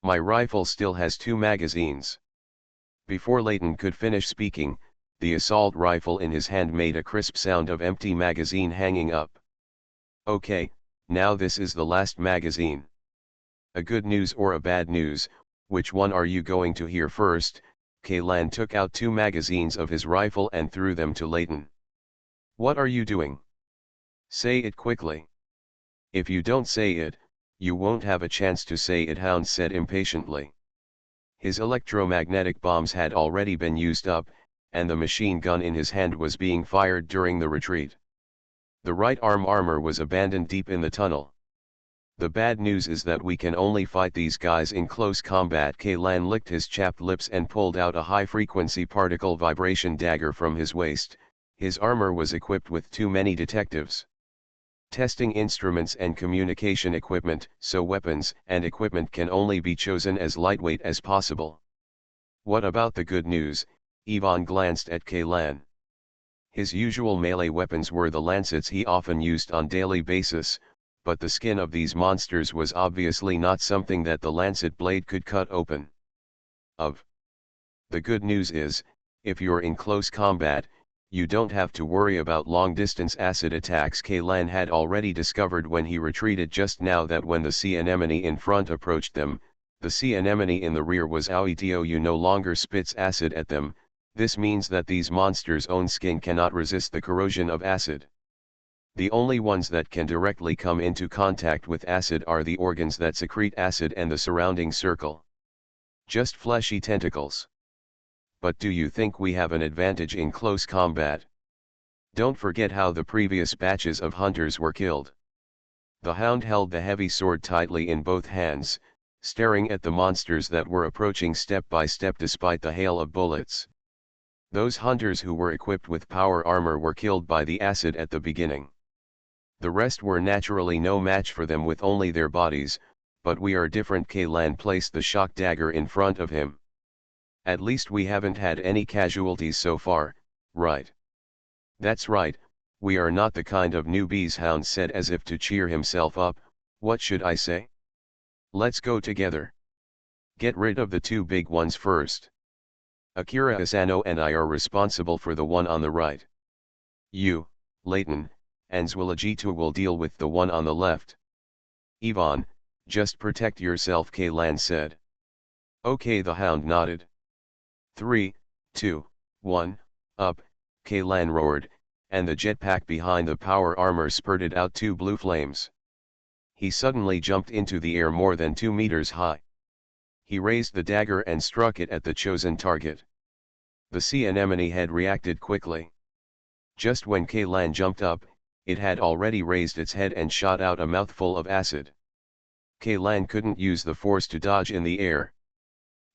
"My rifle still has 2 magazines." Before Layton could finish speaking, the assault rifle in his hand made a crisp sound of empty magazine hanging up. "Okay, now this is the last magazine. A good news or a bad news, which one are you going to hear first?" Kaylan took out 2 magazines of his rifle and threw them to Layton. "What are you doing? Say it quickly. If you don't say it, you won't have a chance to say it," Hound said impatiently. His electromagnetic bombs had already been used up, and the machine gun in his hand was being fired during the retreat. The right arm armor was abandoned deep in the tunnel. "The bad news is that we can only fight these guys in close combat." Kaylan licked his chapped lips and pulled out a high-frequency particle vibration dagger from his waist. His armor was equipped with too many detectives, testing instruments and communication equipment, so weapons and equipment can only be chosen as lightweight as possible. "What about the good news?" Ivan glanced at Kaylan. His usual melee weapons were the lancets he often used on daily basis, but the skin of these monsters was obviously not something that the lancet blade could cut open. "The good news is, if you're in close combat, you don't have to worry about long-distance acid attacks." Kaylan had already discovered when he retreated just now that when the sea anemone in front approached them, the sea anemone in the rear was Aoitou no longer spits acid at them. This means that these monsters' own skin cannot resist the corrosion of acid. The only ones that can directly come into contact with acid are the organs that secrete acid and the surrounding circle. Just fleshy tentacles. But do you think we have an advantage in close combat? Don't forget how the previous batches of hunters were killed. The hound held the heavy sword tightly in both hands, staring at the monsters that were approaching step by step despite the hail of bullets. Those hunters who were equipped with power armor were killed by the acid at the beginning. The rest were naturally no match for them with only their bodies, but we are different. Kaylan placed the shock dagger in front of him. "At least we haven't had any casualties so far, right?" "That's right, we are not the kind of newbies," Hound said as if to cheer himself up. "What should I say? Let's go together. Get rid of the 2 big ones first. Akira Asano and I are responsible for the one on the right. You, Layton, and Zwilligitou will deal with the one on the left. Ivan, just protect yourself," Kaylan said. "Okay," the hound nodded. 3, 2, 1, up, Kaylan roared, and the jetpack behind the power armor spurted out 2 blue flames. He suddenly jumped into the air more than 2 meters high. He raised the dagger and struck it at the chosen target. The sea anemone head reacted quickly. Just when Kaylan jumped up, it had already raised its head and shot out a mouthful of acid. Kaylan couldn't use the force to dodge in the air.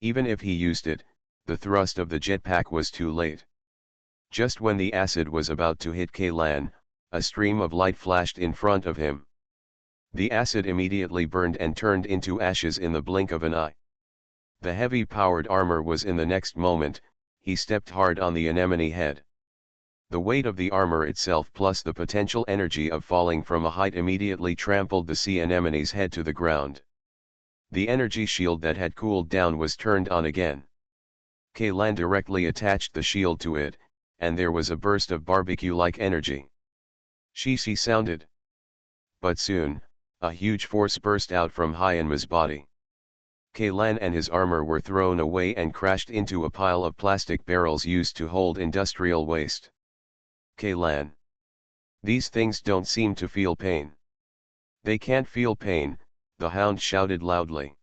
Even if he used it, the thrust of the jetpack was too late. Just when the acid was about to hit Kaylan, a stream of light flashed in front of him. The acid immediately burned and turned into ashes in the blink of an eye. The heavy-powered armor was in the next moment. He stepped hard on the anemone head. The weight of the armor itself plus the potential energy of falling from a height immediately trampled the sea anemone's head to the ground. The energy shield that had cooled down was turned on again. Kaylan directly attached the shield to it, and there was a burst of barbecue-like energy. She sounded. But soon, a huge force burst out from Hyanma's body. Kaylan and his armor were thrown away and crashed into a pile of plastic barrels used to hold industrial waste. Kaylan. These things don't seem to feel pain. They can't feel pain, the hound shouted loudly.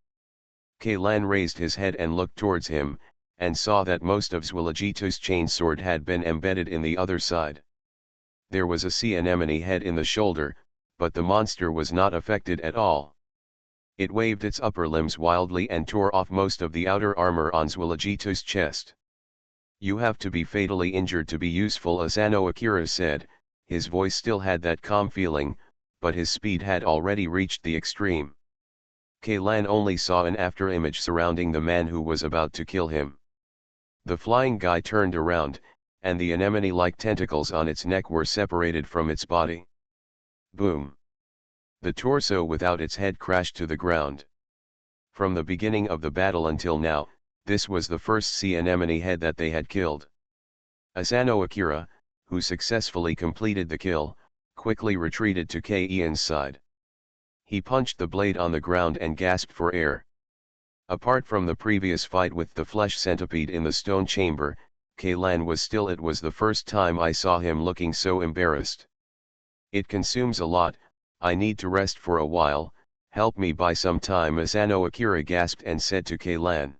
Kaylan raised his head and looked towards him, and saw that most of Zwilligito's chainsword had been embedded in the other side. There was a sea anemone head in the shoulder, but the monster was not affected at all. It waved its upper limbs wildly and tore off most of the outer armor on Zwilligito's chest. You have to be fatally injured to be useful, Asano Akira said. His voice still had that calm feeling, but his speed had already reached the extreme. Kaylan only saw an afterimage surrounding the man who was about to kill him. The flying guy turned around, and the anemone-like tentacles on its neck were separated from its body. Boom! The torso without its head crashed to the ground. From the beginning of the battle until now, this was the first sea anemone head that they had killed. Asano Akira, who successfully completed the kill, quickly retreated to Kaien's side. He punched the blade on the ground and gasped for air. Apart from the previous fight with the flesh centipede in the stone chamber, Kaylan was still. It was the first time I saw him looking so embarrassed. It consumes a lot, I need to rest for a while, help me buy some time, Asano Akira gasped and said to Kaylan.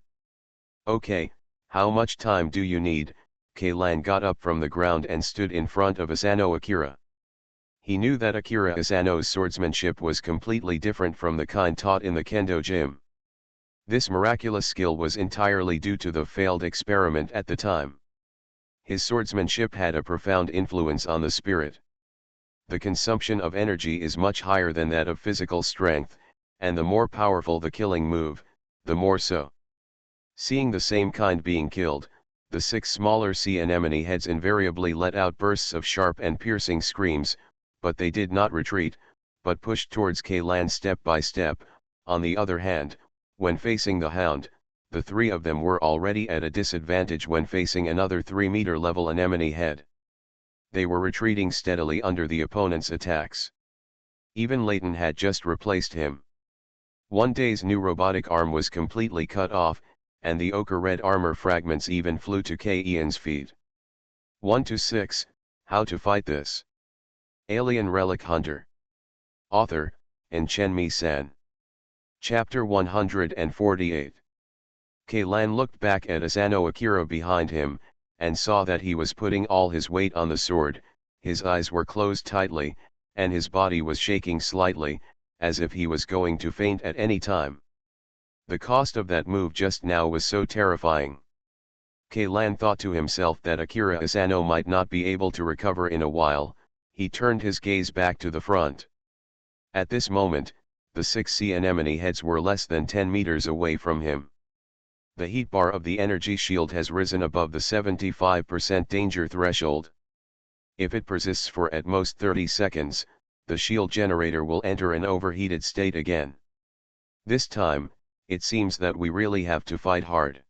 Okay, how much time do you need? Kaylan got up from the ground and stood in front of Asano Akira. He knew that Akira Asano's swordsmanship was completely different from the kind taught in the kendo gym. This miraculous skill was entirely due to the failed experiment at the time. His swordsmanship had a profound influence on the spirit. The consumption of energy is much higher than that of physical strength, and the more powerful the killing move, the more so. Seeing the same kind being killed, the 6 smaller sea anemone heads invariably let out bursts of sharp and piercing screams, but they did not retreat, but pushed towards Kaylan step by step. On the other hand, when facing the hound, the 3 of them were already at a disadvantage when facing another 3-meter level anemone head. They were retreating steadily under the opponent's attacks. Even Leighton had just replaced him. One day's new robotic arm was completely cut off, and the ochre-red armor fragments even flew to Kaien's feet. 1-6, How to Fight This. Alien Relic Hunter. Author, Chenmi-san. Chapter 148. Kaylan looked back at Asano Akira behind him, and saw that he was putting all his weight on the sword. His eyes were closed tightly, and his body was shaking slightly, as if he was going to faint at any time. The cost of that move just now was so terrifying. Kaylan thought to himself that Akira Asano might not be able to recover in a while. He turned his gaze back to the front. At this moment, the 6 sea anemone heads were less than 10 meters away from him. The heat bar of the energy shield has risen above the 75% danger threshold. If it persists for at most 30 seconds, the shield generator will enter an overheated state again. This time, it seems that we really have to fight hard.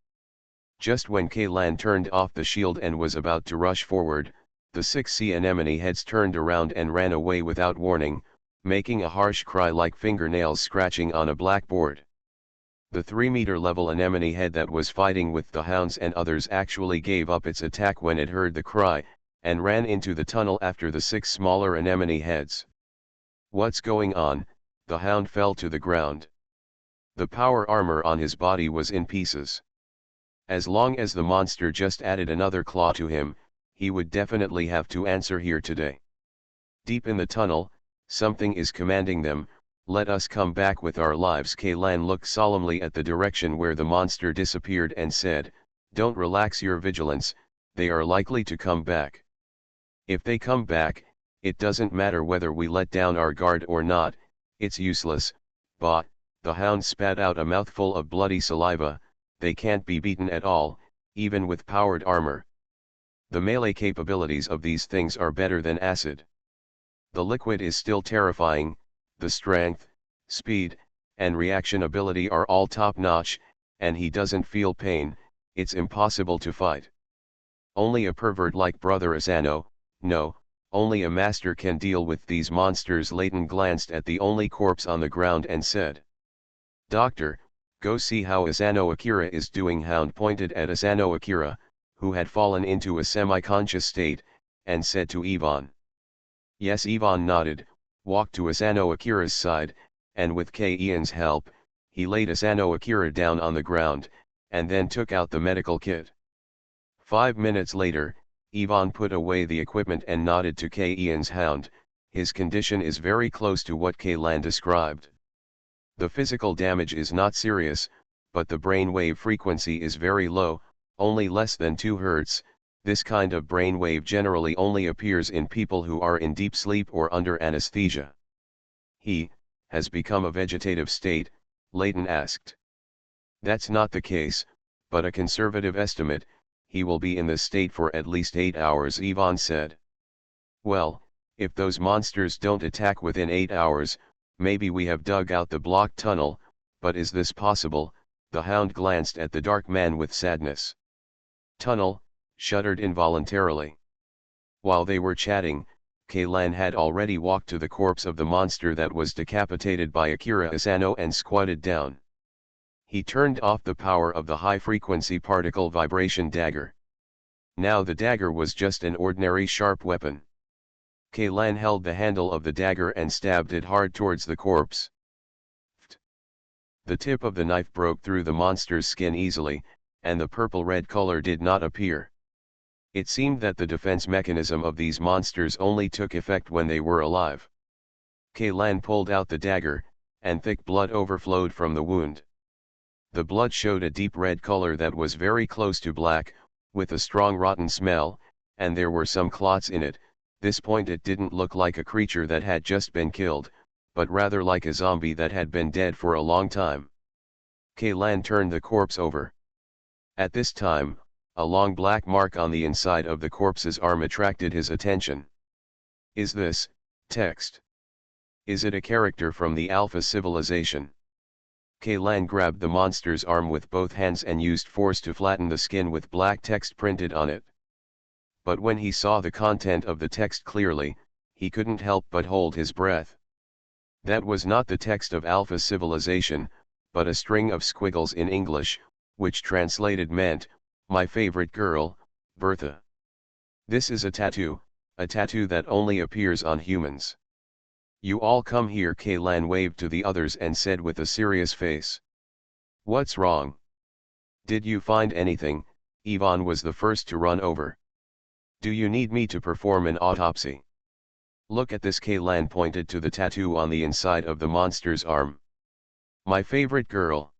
Just when Kaylan turned off the shield and was about to rush forward, the 6 sea anemone heads turned around and ran away without warning, making a harsh cry like fingernails scratching on a blackboard. The 3-meter level anemone head that was fighting with the hounds and others actually gave up its attack when it heard the cry, and ran into the tunnel after the 6 smaller anemone heads. What's going on? The hound fell to the ground. The power armor on his body was in pieces. As long as the monster just added another claw to him, he would definitely have to answer here today. Deep in the tunnel, something is commanding them, let us come back with our lives. Kaylan looked solemnly at the direction where the monster disappeared and said, don't relax your vigilance, they are likely to come back. If they come back, it doesn't matter whether we let down our guard or not, it's useless. Bah, the hound spat out a mouthful of bloody saliva, they can't be beaten at all, even with powered armor. The melee capabilities of these things are better than acid. The liquid is still terrifying, the strength, speed, and reaction ability are all top-notch, and he doesn't feel pain, it's impossible to fight. Only a pervert like Brother Asano, no, only a master can deal with these monsters. Layton glanced at the only corpse on the ground and said, Doctor, go see how Asano Akira is doing. Hound pointed at Asano Akira, who had fallen into a semi-conscious state, and said to Ivan. Yes, Ivan nodded, walked to Asano Akira's side, and with Ian's help, he laid Asano Akira down on the ground, and then took out the medical kit. 5 minutes later, Ivan put away the equipment and nodded to Ian's hound. His condition is very close to what Kaylan described. The physical damage is not serious, but the brainwave frequency is very low, only less than 2 Hz. This kind of brainwave generally only appears in people who are in deep sleep or under anesthesia. He has become a vegetative state, Layton asked. That's not the case, but a conservative estimate, he will be in this state for at least 8 hours, Ivan said. Well, if those monsters don't attack within 8 hours, maybe we have dug out the blocked tunnel, but is this possible? The hound glanced at the dark man with sadness. Tunnel, shuddered involuntarily. While they were chatting, Kaylan had already walked to the corpse of the monster that was decapitated by Akira Asano and squatted down. He turned off the power of the high-frequency particle vibration dagger. Now the dagger was just an ordinary sharp weapon. Kaylan held the handle of the dagger and stabbed it hard towards the corpse. The tip of the knife broke through the monster's skin easily, and the purple-red color did not appear. It seemed that the defense mechanism of these monsters only took effect when they were alive. Kaylan pulled out the dagger, and thick blood overflowed from the wound. The blood showed a deep red color that was very close to black, with a strong rotten smell, and there were some clots in it. This point it didn't look like a creature that had just been killed, but rather like a zombie that had been dead for a long time. Kaylan turned the corpse over. At this time, a long black mark on the inside of the corpse's arm attracted his attention. Is this text? Is it a character from the Alpha civilization? Kaylan grabbed the monster's arm with both hands and used force to flatten the skin with black text printed on it. But when he saw the content of the text clearly, he couldn't help but hold his breath. That was not the text of Alpha civilization, but a string of squiggles in English, which translated meant, my favorite girl, Bertha. This is a tattoo that only appears on humans. You all come here. Kaylan waved to the others and said with a serious face. What's wrong? Did you find anything? Ivan was the first to run over. Do you need me to perform an autopsy? Look at this. Kaylan pointed to the tattoo on the inside of the monster's arm. My favorite girl.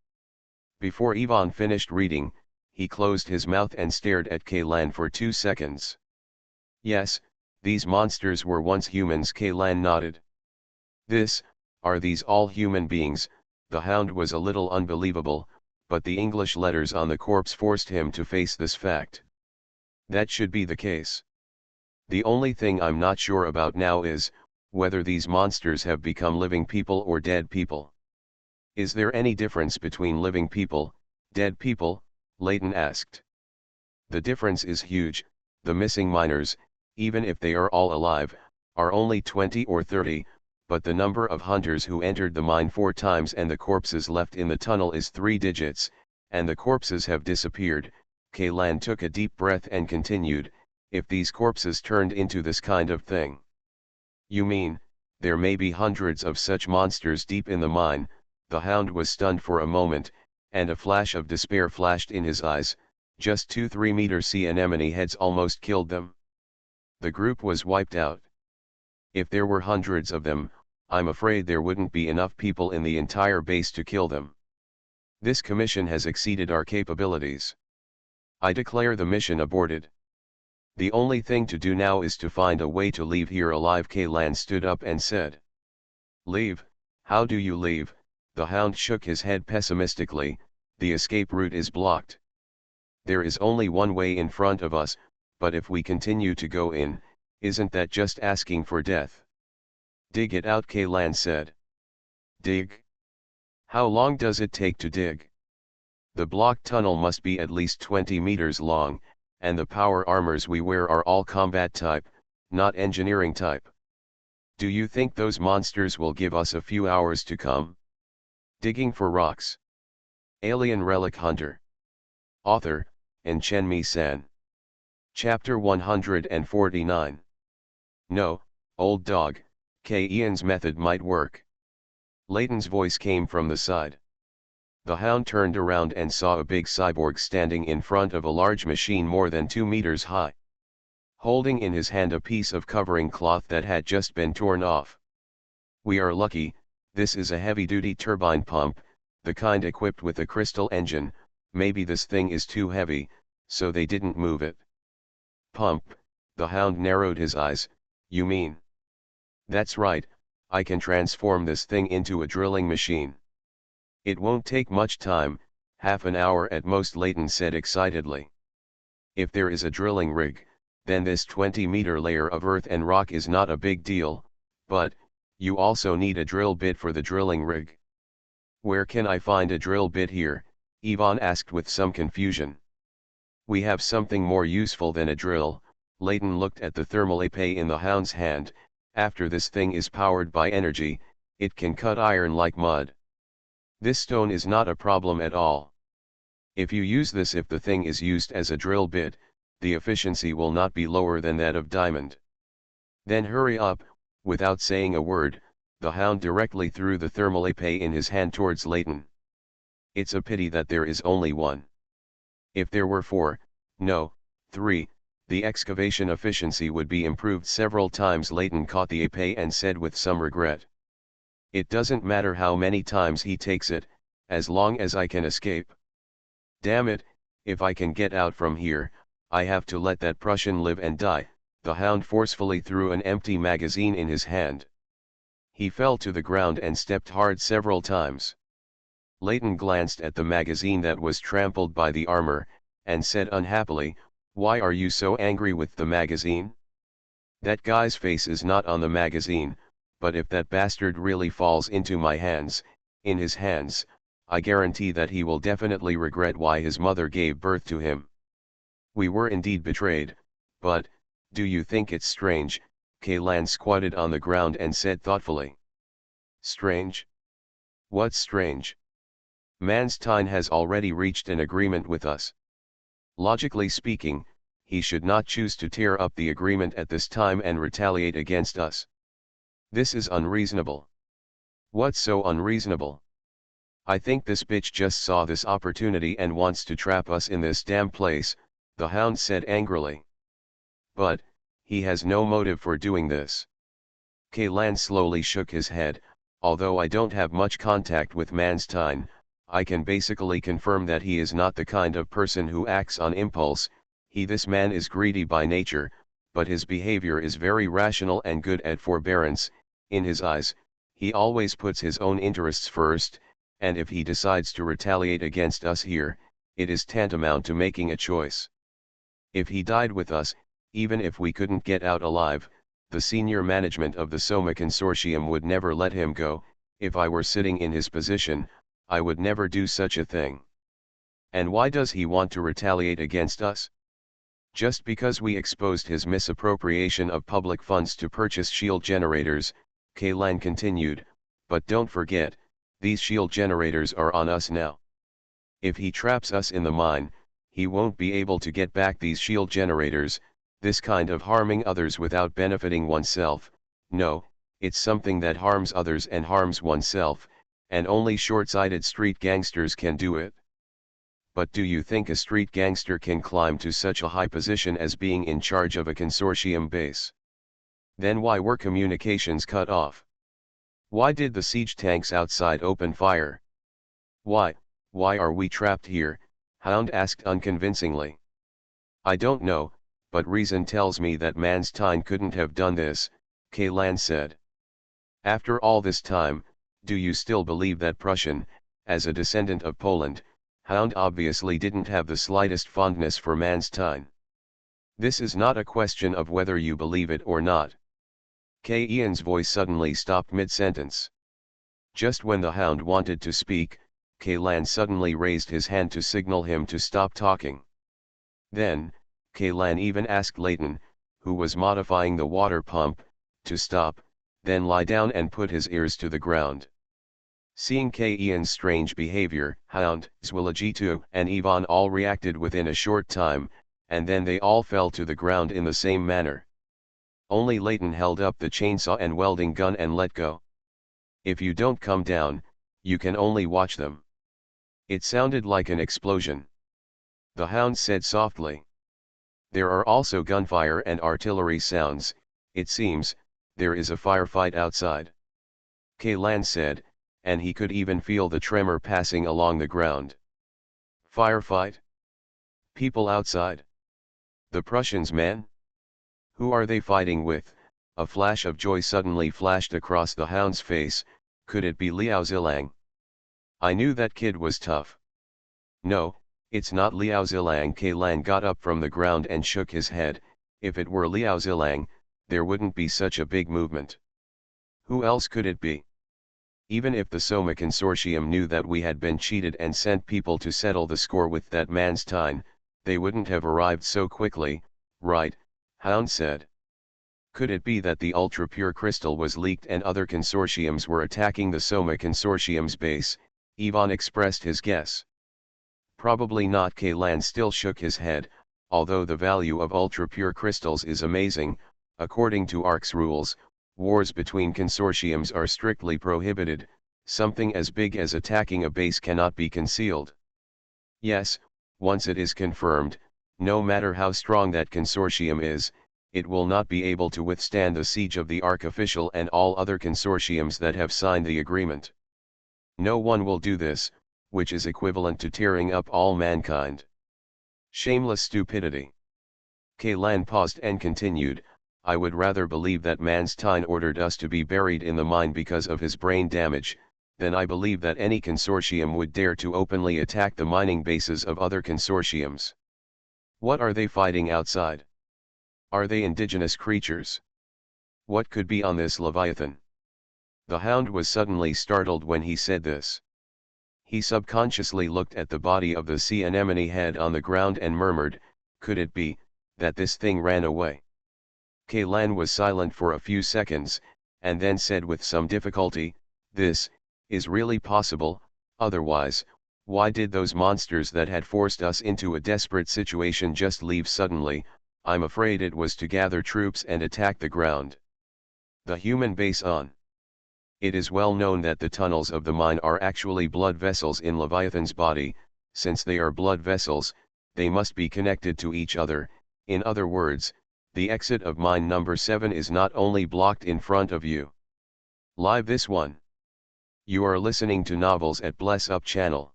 Before Ivan finished reading, he closed his mouth and stared at Kaylan for 2 seconds. Yes, these monsters were once humans. Kaylan nodded. Are these all human beings? The hound was a little unbelievable, but the English letters on the corpse forced him to face this fact. That should be the case. The only thing I'm not sure about now is, whether these monsters have become living people or dead people. Is there any difference between living people, dead people? Layton asked. The difference is huge. The missing miners, even if they are all alive, are only 20 or 30, but the number of hunters who entered the mine 4 times and the corpses left in the tunnel is 3 digits, and the corpses have disappeared. Kaylan took a deep breath and continued, if these corpses turned into this kind of thing. You mean, there may be hundreds of such monsters deep in the mine, The hound was stunned for a moment, and a flash of despair flashed in his eyes. Just 2-3 meter sea anemone heads almost killed them. The group was wiped out. If there were hundreds of them, I'm afraid there wouldn't be enough people in the entire base to kill them. This commission has exceeded our capabilities. I declare the mission aborted. The only thing to do now is to find a way to leave here alive. Kaylan stood up and said. Leave? How do you leave? The hound shook his head pessimistically. The escape route is blocked. There is only one way in front of us, but if we continue to go in, isn't that just asking for death? Dig it out, Kaylan said. Dig? How long does it take to dig? The blocked tunnel must be at least 20 meters long, and the power armors we wear are all combat type, not engineering type. Do you think those monsters will give us a few hours to come? Digging for rocks. Alien Relic Hunter. Author, Enchenmi-san. Chapter 149. No, old dog, Ian's method might work. Layton's voice came from the side. The hound turned around and saw a big cyborg standing in front of a large machine more than 2 meters high, holding in his hand a piece of covering cloth that had just been torn off. We are lucky, this is a heavy-duty turbine pump, the kind equipped with a crystal engine. Maybe this thing is too heavy, so they didn't move it. Pump, the hound narrowed his eyes. You mean? That's right, I can transform this thing into a drilling machine. It won't take much time, half an hour at most, Layton said excitedly. If there is a drilling rig, then this 20-meter layer of earth and rock is not a big deal, but, you also need a drill bit for the drilling rig. Where can I find a drill bit here? Yvonne asked with some confusion. We have something more useful than a drill. Layton looked at the thermal épée in the hound's hand. After this thing is powered by energy, it can cut iron like mud. This stone is not a problem at all. If you use this, if the thing is used as a drill bit, the efficiency will not be lower than that of diamond. Then hurry up. Without saying a word, the hound directly threw the thermal épée in his hand towards Layton. It's a pity that there is only one. If there were 4, no, 3, the excavation efficiency would be improved several times. Layton caught the épée and said with some regret. It doesn't matter how many times he takes it, as long as I can escape. Damn it, if I can get out from here, I have to let that Prussian live and die. The hound forcefully threw an empty magazine in his hand. He fell to the ground and stepped hard several times. Layton glanced at the magazine that was trampled by the armor, and said unhappily, "Why are you so angry with the magazine? That guy's face is not on the magazine, but if that bastard really falls into my hands, in his hands, I guarantee that he will definitely regret why his mother gave birth to him. We were indeed betrayed, but, do you think it's strange?" Kaylan squatted on the ground and said thoughtfully. Strange? What's strange? Manstein has already reached an agreement with us. Logically speaking, he should not choose to tear up the agreement at this time and retaliate against us. This is unreasonable. What's so unreasonable? I think this bitch just saw this opportunity and wants to trap us in this damn place, the hound said angrily. But, he has no motive for doing this. Kaylan slowly shook his head. Although I don't have much contact with Manstein, I can basically confirm that he is not the kind of person who acts on impulse. This man is greedy by nature, but his behavior is very rational and good at forbearance. In his eyes, he always puts his own interests first, and if he decides to retaliate against us here, it is tantamount to making a choice. If he died with us, even if we couldn't get out alive, the senior management of the Soma Consortium would never let him go. If I were sitting in his position, I would never do such a thing. And why does he want to retaliate against us? Just because we exposed his misappropriation of public funds to purchase shield generators, Kaylan continued, but don't forget, these shield generators are on us now. If he traps us in the mine, he won't be able to get back these shield generators. This kind of harming others without benefiting oneself, no, it's something that harms others and harms oneself, And only short-sighted street gangsters can do it. But do you think a street gangster can climb to such a high position as being in charge of a consortium base? Then why were communications cut off? Why did the siege tanks outside open fire? Why are we trapped here? Hound asked unconvincingly. I don't know, but reason tells me that Manstein couldn't have done this, Kaylan said. After all this time, do you still believe that Prussian, as a descendant of Poland, Hound obviously didn't have the slightest fondness for Manstein? This is not a question of whether you believe it or not. Ian's voice suddenly stopped mid-sentence. Just when the Hound wanted to speak, Kaylan suddenly raised his hand to signal him to stop talking. Then, Kaylan even asked Leighton, who was modifying the water pump, to stop, then lie down and put his ears to the ground. Seeing Ian's strange behavior, Hound, Zwilligitu and Ivan all reacted within a short time, and then they all fell to the ground in the same manner. Only Leighton held up the chainsaw and welding gun and let go. If you don't come down, you can only watch them. It sounded like an explosion. The Hound said softly. There are also gunfire and artillery sounds. It seems, there is a firefight outside. Kaylan said, and he could even feel the tremor passing along the ground. Firefight? People outside? The Prussians, man? Who are they fighting with? A flash of joy suddenly flashed across the Hound's face. Could it be Liao Zilang? I knew that kid was tough. No, it's not Liao Zilang. Kaylan got up from the ground and shook his head. If it were Liao Zilang, there wouldn't be such a big movement. Who else could it be? Even if the Soma Consortium knew that we had been cheated and sent people to settle the score with that Manstein, they wouldn't have arrived so quickly, right? Hound said. Could it be that the ultra-pure crystal was leaked and other consortiums were attacking the Soma Consortium's base? Ivan expressed his guess. Probably not. Kaylan still shook his head. Although the value of ultra-pure crystals is amazing, according to ARC's rules, wars between consortiums are strictly prohibited. Something as big as attacking a base cannot be concealed. Yes, once it is confirmed, no matter how strong that consortium is, it will not be able to withstand the siege of the ARC official and all other consortiums that have signed the agreement. No one will do this, which is equivalent to tearing up all mankind. Shameless stupidity. Kaylan paused and continued, I would rather believe that Manstein ordered us to be buried in the mine because of his brain damage, than I believe that any consortium would dare to openly attack the mining bases of other consortiums. What are they fighting outside? Are they indigenous creatures? What could be on this Leviathan? The Hound was suddenly startled when he said this. He subconsciously looked at the body of the sea anemone head on the ground and murmured, could it be, that this thing ran away? Kaylan was silent for a few seconds, and then said with some difficulty, this is really possible. Otherwise, why did those monsters that had forced us into a desperate situation just leave suddenly? I'm afraid it was to gather troops and attack the ground. The human base on. It is well known that the tunnels of the mine are actually blood vessels in Leviathan's body. Since they are blood vessels, they must be connected to each other. In other words, the exit of mine number 7 is not only blocked in front of you. Live this one. You are listening to Novels at Bless Up channel.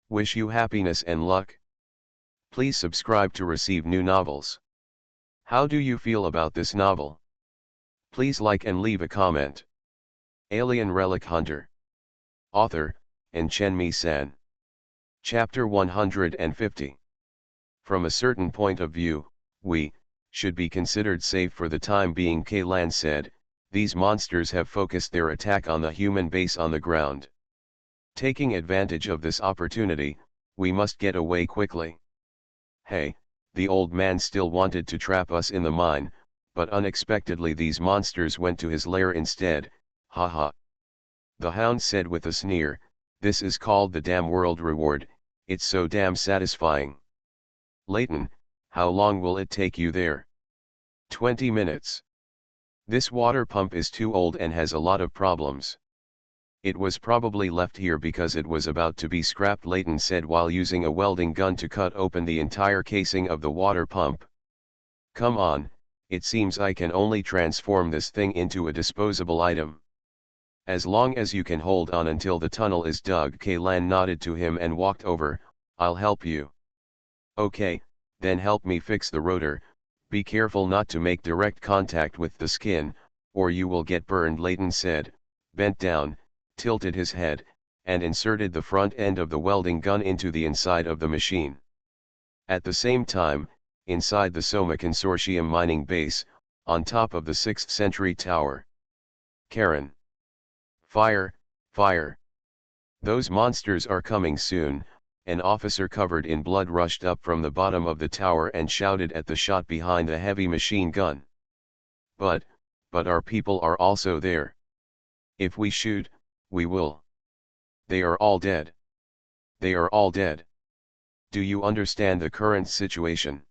Wish you happiness and luck. Please subscribe to receive new novels. How do you feel about this novel? Please like and leave a comment. Alien Relic Hunter. Author, Chenmi San. Chapter 150. From a certain point of view, we should be considered safe for the time being, Kaylan said. These monsters have focused their attack on the human base on the ground. Taking advantage of this opportunity, we must get away quickly. Hey, the old man still wanted to trap us in the mine, but unexpectedly these monsters went to his lair instead, haha. The Hound said with a sneer, this is called the damn world reward, it's so damn satisfying. Leighton, how long will it take you there? 20 minutes. This water pump is too old and has a lot of problems. It was probably left here because it was about to be scrapped, Layton said while using a welding gun to cut open the entire casing of the water pump. Come on, it seems I can only transform this thing into a disposable item. As long as you can hold on until the tunnel is dug. Kaylan nodded to him and walked over. I'll help you. Okay, then help me fix the rotor. Be careful not to make direct contact with the skin, or you will get burned, Layton said, bent down, tilted his head, and inserted the front end of the welding gun into the inside of the machine. At the same time, inside the Soma Consortium mining base, on top of the 6th century tower. Karen. Fire, fire. Those monsters are coming soon. An officer covered in blood rushed up from the bottom of the tower and shouted at the shot behind the heavy machine gun. But our people are also there. If we shoot, we will. They are all dead. They are all dead. Do you understand the current situation?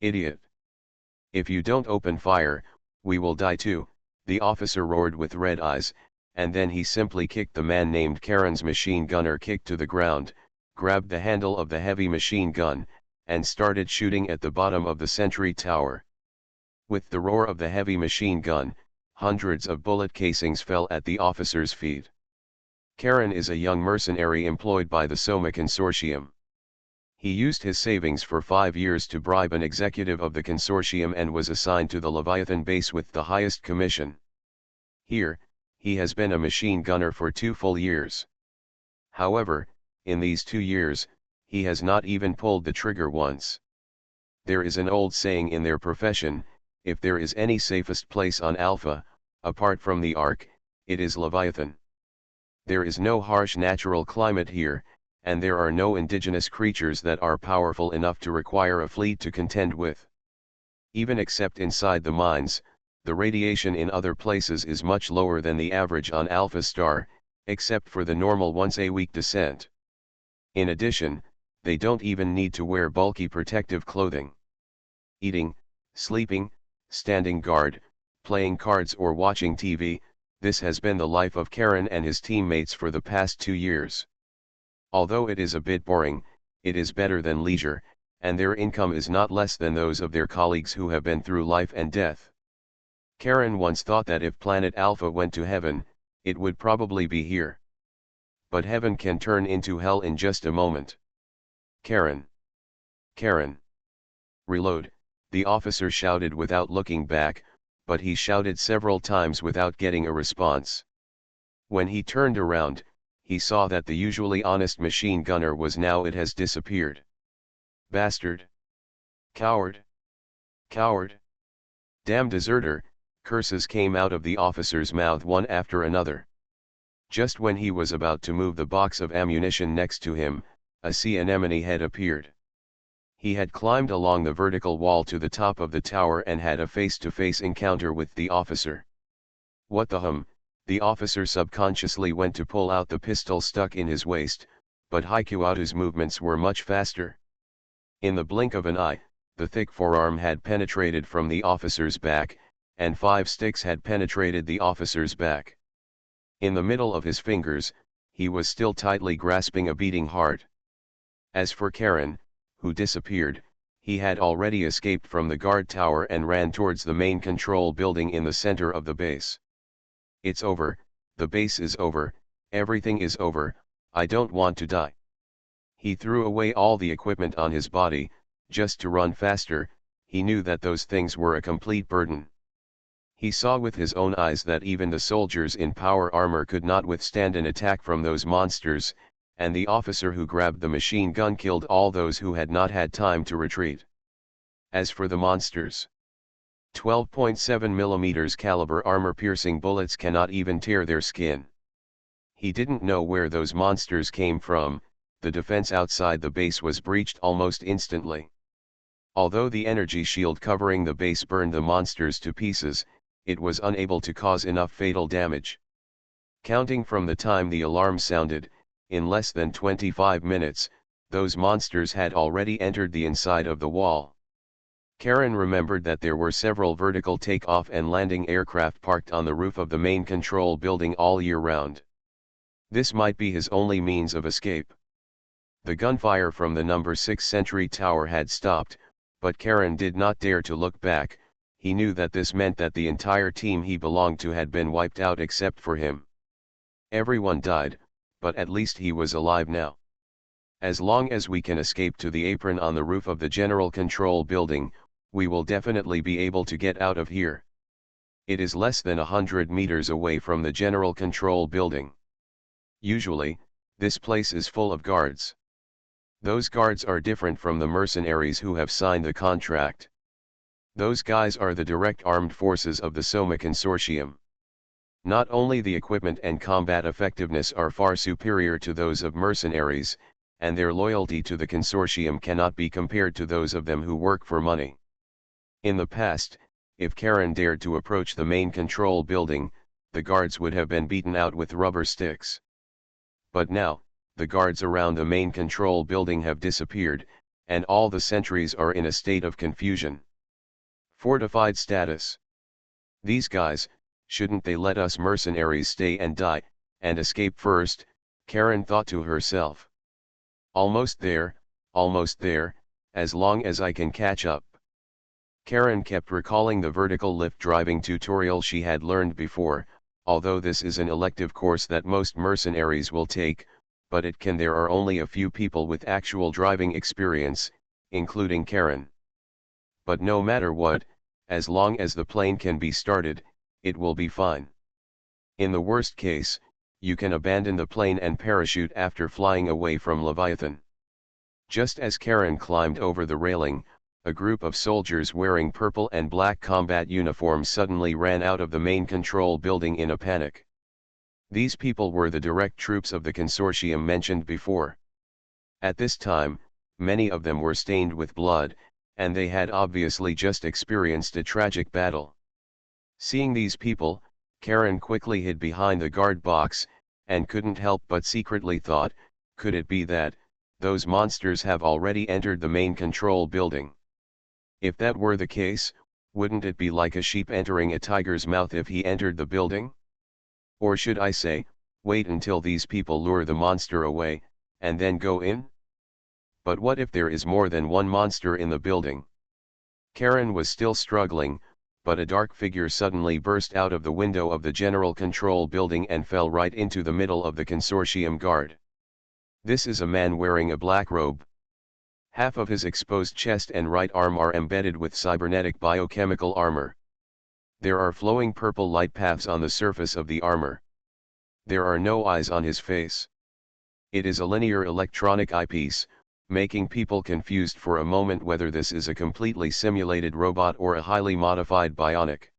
Idiot. If you don't open fire, we will die too, the officer roared with red eyes, and then he simply kicked the man named Karen's machine gunner kick to the ground, grabbed the handle of the heavy machine gun, and started shooting at the bottom of the sentry tower. With the roar of the heavy machine gun, hundreds of bullet casings fell at the officer's feet. Karen is a young mercenary employed by the Soma Consortium. He used his savings for 5 years to bribe an executive of the consortium and was assigned to the Leviathan base with the highest commission. Here, he has been a machine gunner for 2 full years. However, in these 2 years, he has not even pulled the trigger once. There is an old saying in their profession, if there is any safest place on Alpha, apart from the Ark, it is Leviathan. There is no harsh natural climate here, and there are no indigenous creatures that are powerful enough to require a fleet to contend with. Even except inside the mines, the radiation in other places is much lower than the average on Alpha Star, except for the normal once-a-week descent. In addition, they don't even need to wear bulky protective clothing. Eating, sleeping, standing guard, playing cards or watching TV, this has been the life of Karen and his teammates for the past 2 years. Although it is a bit boring, it is better than leisure, and their income is not less than those of their colleagues who have been through life and death. Karen once thought that if Planet Alpha went to heaven, it would probably be here. But heaven can turn into hell in just a moment. Karen. Karen. Reload, the officer shouted without looking back, but he shouted several times without getting a response. When he turned around, he saw that the usually honest machine gunner has disappeared. Bastard. Coward. Coward. Damn deserter, curses came out of the officer's mouth one after another. Just when he was about to move the box of ammunition next to him, a sea anemone head appeared. He had climbed along the vertical wall to the top of the tower and had a face-to-face encounter with the officer. What the hum? The officer subconsciously went to pull out the pistol stuck in his waist, but Hikuautu's movements were much faster. In the blink of an eye, the thick forearm had penetrated from the officer's back, and 5 sticks had penetrated the officer's back. In the middle of his fingers, he was still tightly grasping a beating heart. As for Karen, who disappeared, he had already escaped from the guard tower and ran towards the main control building in the center of the base. It's over, the base is over, everything is over, I don't want to die. He threw away all the equipment on his body, just to run faster. He knew that those things were a complete burden. He saw with his own eyes that even the soldiers in power armor could not withstand an attack from those monsters, and the officer who grabbed the machine gun killed all those who had not had time to retreat. As for the monsters, 12.7mm caliber armor-piercing bullets cannot even tear their skin. He didn't know where those monsters came from. The defense outside the base was breached almost instantly. Although the energy shield covering the base burned the monsters to pieces, it was unable to cause enough fatal damage. Counting from the time the alarm sounded, in less than 25 minutes, those monsters had already entered the inside of the wall. Karen remembered that there were several vertical takeoff and landing aircraft parked on the roof of the main control building all year round. This might be his only means of escape. The gunfire from the number 6 sentry tower had stopped, but Karen did not dare to look back. He knew that this meant that the entire team he belonged to had been wiped out except for him. Everyone died, but at least he was alive now. As long as we can escape to the apron on the roof of the General Control Building, we will definitely be able to get out of here. It is less than 100 meters away from the General Control Building. Usually, this place is full of guards. Those guards are different from the mercenaries who have signed the contract. Those guys are the direct armed forces of the Soma Consortium. Not only the equipment and combat effectiveness are far superior to those of mercenaries, and their loyalty to the consortium cannot be compared to those of them who work for money. In the past, if Karen dared to approach the main control building, the guards would have been beaten out with rubber sticks. But now, the guards around the main control building have disappeared, and all the sentries are in a state of confusion. Fortified status. These guys, shouldn't they let us mercenaries stay and die, and escape first? Karen thought to herself. Almost there, as long as I can catch up. Karen kept recalling the vertical lift driving tutorial she had learned before, although this is an elective course that most mercenaries will take, but there are only a few people with actual driving experience, including Karen. But no matter what, as long as the plane can be started, it will be fine. In the worst case, you can abandon the plane and parachute after flying away from Leviathan. Just as Karen climbed over the railing, a group of soldiers wearing purple and black combat uniforms suddenly ran out of the main control building in a panic. These people were the direct troops of the consortium mentioned before. At this time, many of them were stained with blood, and they had obviously just experienced a tragic battle. Seeing these people, Karen quickly hid behind the guard box, and couldn't help but secretly thought, could it be that those monsters have already entered the main control building? If that were the case, wouldn't it be like a sheep entering a tiger's mouth if he entered the building? Or should I say, wait until these people lure the monster away, and then go in? But what if there is more than one monster in the building? Karen was still struggling, but a dark figure suddenly burst out of the window of the General Control Building and fell right into the middle of the consortium guard. This is a man wearing a black robe. Half of his exposed chest and right arm are embedded with cybernetic biochemical armor. There are flowing purple light paths on the surface of the armor. There are no eyes on his face. It is a linear electronic eyepiece, making people confused for a moment whether this is a completely simulated robot or a highly modified bionic.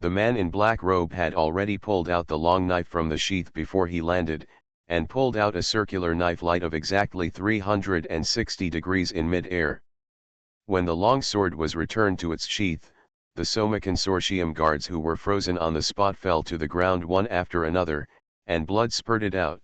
The man in black robe had already pulled out the long knife from the sheath before he landed, and pulled out a circular knife light of exactly 360 degrees in mid-air. When the long sword was returned to its sheath, the Soma Consortium guards who were frozen on the spot fell to the ground one after another, and blood spurted out.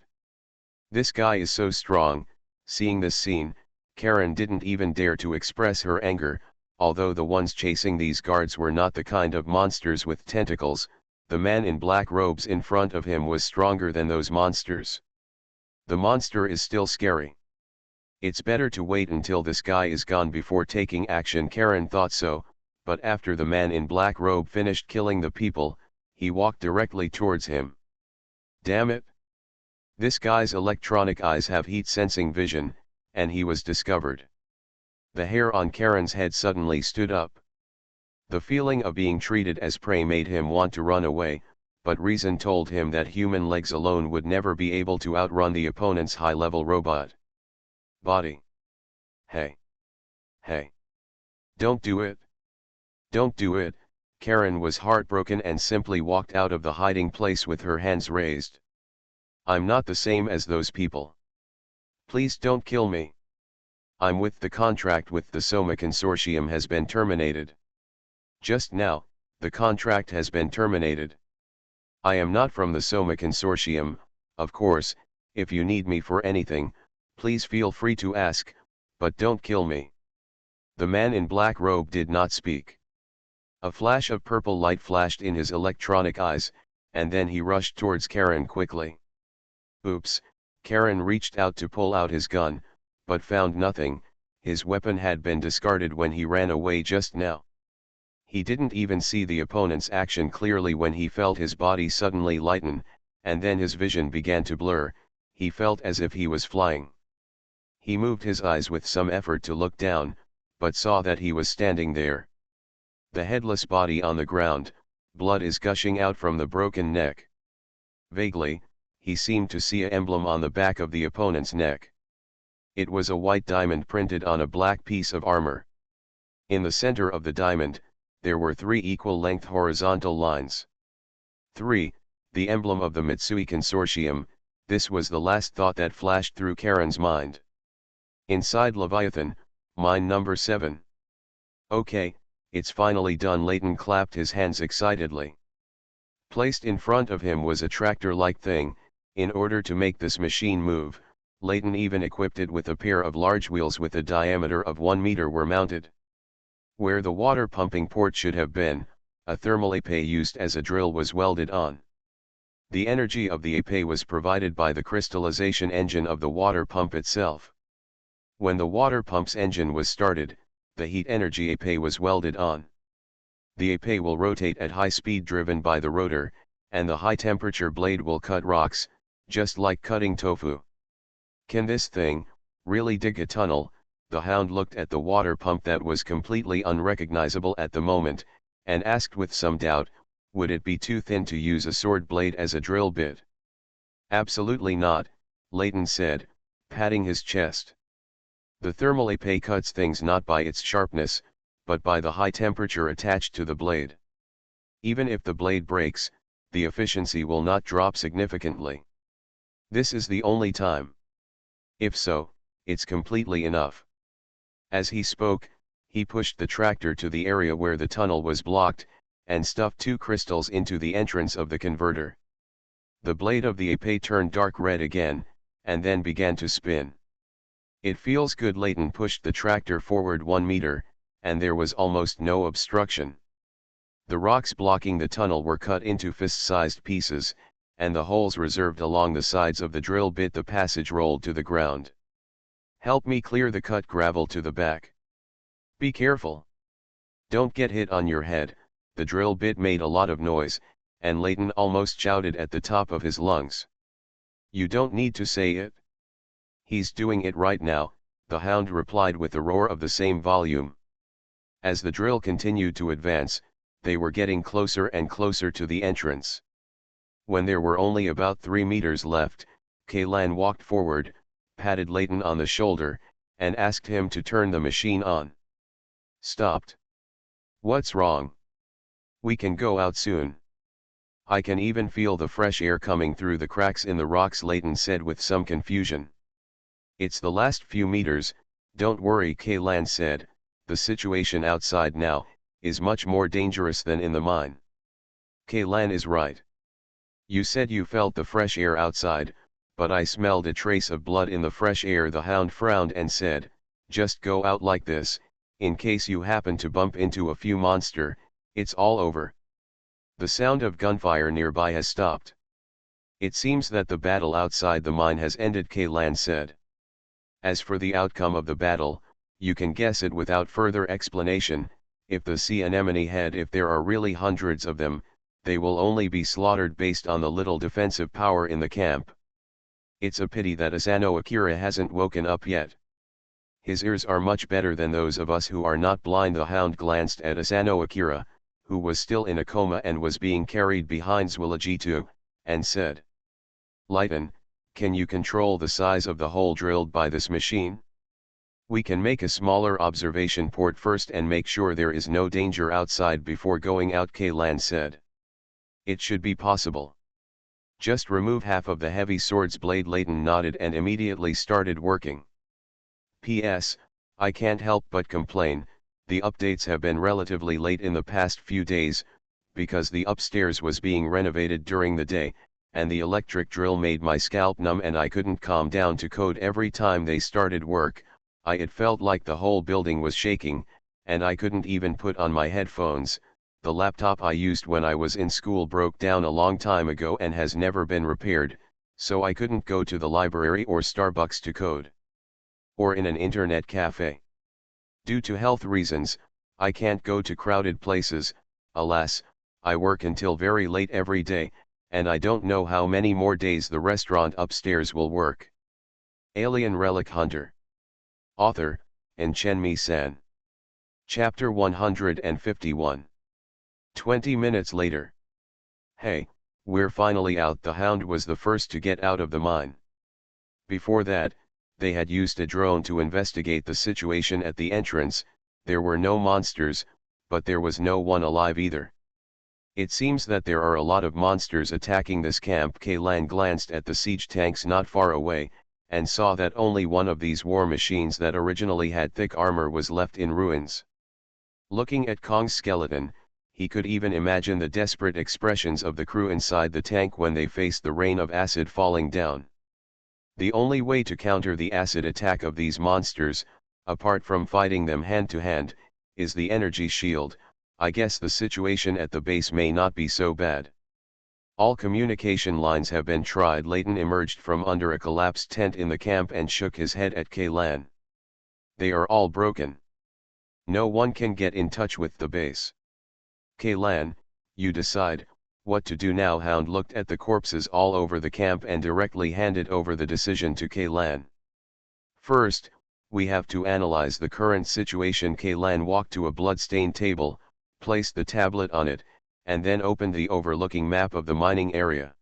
This guy is so strong. Seeing this scene, Karen didn't even dare to express her anger. Although the ones chasing these guards were not the kind of monsters with tentacles, the man in black robes in front of him was stronger than those monsters. The monster is still scary. It's better to wait until this guy is gone before taking action. Karen thought so, but after the man in black robe finished killing the people, he walked directly towards him. Damn it! This guy's electronic eyes have heat-sensing vision, and he was discovered. The hair on Karen's head suddenly stood up. The feeling of being treated as prey made him want to run away, but reason told him that human legs alone would never be able to outrun the opponent's high-level robot body. Hey! Hey! Don't do it! Don't do it! Karen was heartbroken and simply walked out of the hiding place with her hands raised. I'm not the same as those people. Please don't kill me. The contract with the Soma Consortium has been terminated. Just now, the contract has been terminated. I am not from the Soma Consortium. Of course, if you need me for anything, please feel free to ask, but don't kill me. The man in black robe did not speak. A flash of purple light flashed in his electronic eyes, and then he rushed towards Karen quickly. Oops, Karen reached out to pull out his gun, but found nothing. His weapon had been discarded when he ran away just now. He didn't even see the opponent's action clearly when he felt his body suddenly lighten, and then his vision began to blur. He felt as if he was flying. He moved his eyes with some effort to look down, but saw that he was standing there. The headless body on the ground, blood is gushing out from the broken neck. Vaguely, he seemed to see an emblem on the back of the opponent's neck. It was a white diamond printed on a black piece of armor. In the center of the diamond, there were 3 equal-length horizontal lines. 3. The emblem of the Mitsui Consortium. This was the last thought that flashed through Karen's mind. Inside Leviathan, mine number 7. Okay, it's finally done. Layton clapped his hands excitedly. Placed in front of him was a tractor-like thing. In order to make this machine move, Layton even equipped it with a pair of large wheels with a diameter of 1 meter were mounted. Where the water pumping port should have been, a thermal épée used as a drill was welded on. The energy of the épée was provided by the crystallization engine of the water pump itself. When the water pump's engine was started, the heat energy épée was welded on. The épée will rotate at high speed driven by the rotor, and the high temperature blade will cut rocks, just like cutting tofu. Can this thing really dig a tunnel? The Hound looked at the water pump that was completely unrecognizable at the moment, and asked with some doubt, would it be too thin to use a sword blade as a drill bit? Absolutely not, Layton said, patting his chest. The thermal épée cuts things not by its sharpness, but by the high temperature attached to the blade. Even if the blade breaks, the efficiency will not drop significantly. This is the only time. If so, it's completely enough. As he spoke, he pushed the tractor to the area where the tunnel was blocked, and stuffed 2 crystals into the entrance of the converter. The blade of the épée turned dark red again, and then began to spin. It feels good. Layton pushed the tractor forward 1 meter, and there was almost no obstruction. The rocks blocking the tunnel were cut into fist-sized pieces, and the holes reserved along the sides of the drill bit the passage rolled to the ground. Help me clear the cut gravel to the back. Be careful. Don't get hit on your head. The drill bit made a lot of noise, and Layton almost shouted at the top of his lungs. You don't need to say it. He's doing it right now, the Hound replied with a roar of the same volume. As the drill continued to advance, they were getting closer and closer to the entrance. When there were only about 3 meters left, Kaylan walked forward, patted Layton on the shoulder, and asked him to turn the machine on. Stopped. What's wrong? We can go out soon. I can even feel the fresh air coming through the cracks in the rocks, Layton said with some confusion. It's the last few meters, don't worry, Kaylan said. The situation outside now is much more dangerous than in the mine. Kaylan is right. You said you felt the fresh air outside, but I smelled a trace of blood in the fresh air. The Hound frowned and said, just go out like this, in case you happen to bump into a few monster, it's all over. The sound of gunfire nearby has stopped. It seems that the battle outside the mine has ended, Kaylan said. As for the outcome of the battle, you can guess it without further explanation. If the sea anemone head, if there are really hundreds of them, they will only be slaughtered based on the little defensive power in the camp. It's a pity that Asano Akira hasn't woken up yet. His ears are much better than those of us who are not blind. The Hound glanced at Asano Akira, who was still in a coma and was being carried behind Zwilligitu, and said, Layton, can you control the size of the hole drilled by this machine? We can make a smaller observation port first and make sure there is no danger outside before going out, Kaylan said. It should be possible. Just remove half of the heavy sword's blade. Layton nodded and immediately started working. P.S. I can't help but complain, the updates have been relatively late in the past few days, because the upstairs was being renovated during the day, and the electric drill made my scalp numb and I couldn't calm down to code every time they started work. It felt like the whole building was shaking, and I couldn't even put on my headphones. The laptop I used when I was in school broke down a long time ago and has never been repaired, So I couldn't go to the library or Starbucks to code. Or in an internet cafe. Due to health reasons, I can't go to crowded places. Alas, I work until very late every day, and I don't know how many more days the restaurant upstairs will work. Alien Relic Hunter. Author, Chenmi-san. Chapter 151. 20 minutes later. Hey, we're finally out. The Hound was the first to get out of the mine. Before that, they had used a drone to investigate the situation at the entrance. There were no monsters, but there was no one alive either. It seems that there are a lot of monsters attacking this camp. Kaylan glanced at the siege tanks not far away, and saw that only one of these war machines that originally had thick armor was left in ruins. Looking at Kong's skeleton, he could even imagine the desperate expressions of the crew inside the tank when they faced the rain of acid falling down. The only way to counter the acid attack of these monsters, apart from fighting them hand to hand, is the energy shield. I guess the situation at the base may not be so bad. All communication lines have been tried. Layton emerged from under a collapsed tent in the camp and shook his head at Kaylan. They are all broken. No one can get in touch with the base. Kaylan, you decide what to do now. Hound looked at the corpses all over the camp and directly handed over the decision to Kaylan. First, we have to analyze the current situation. Kaylan walked to a blood-stained table, placed the tablet on it, and then opened the overlooking map of the mining area.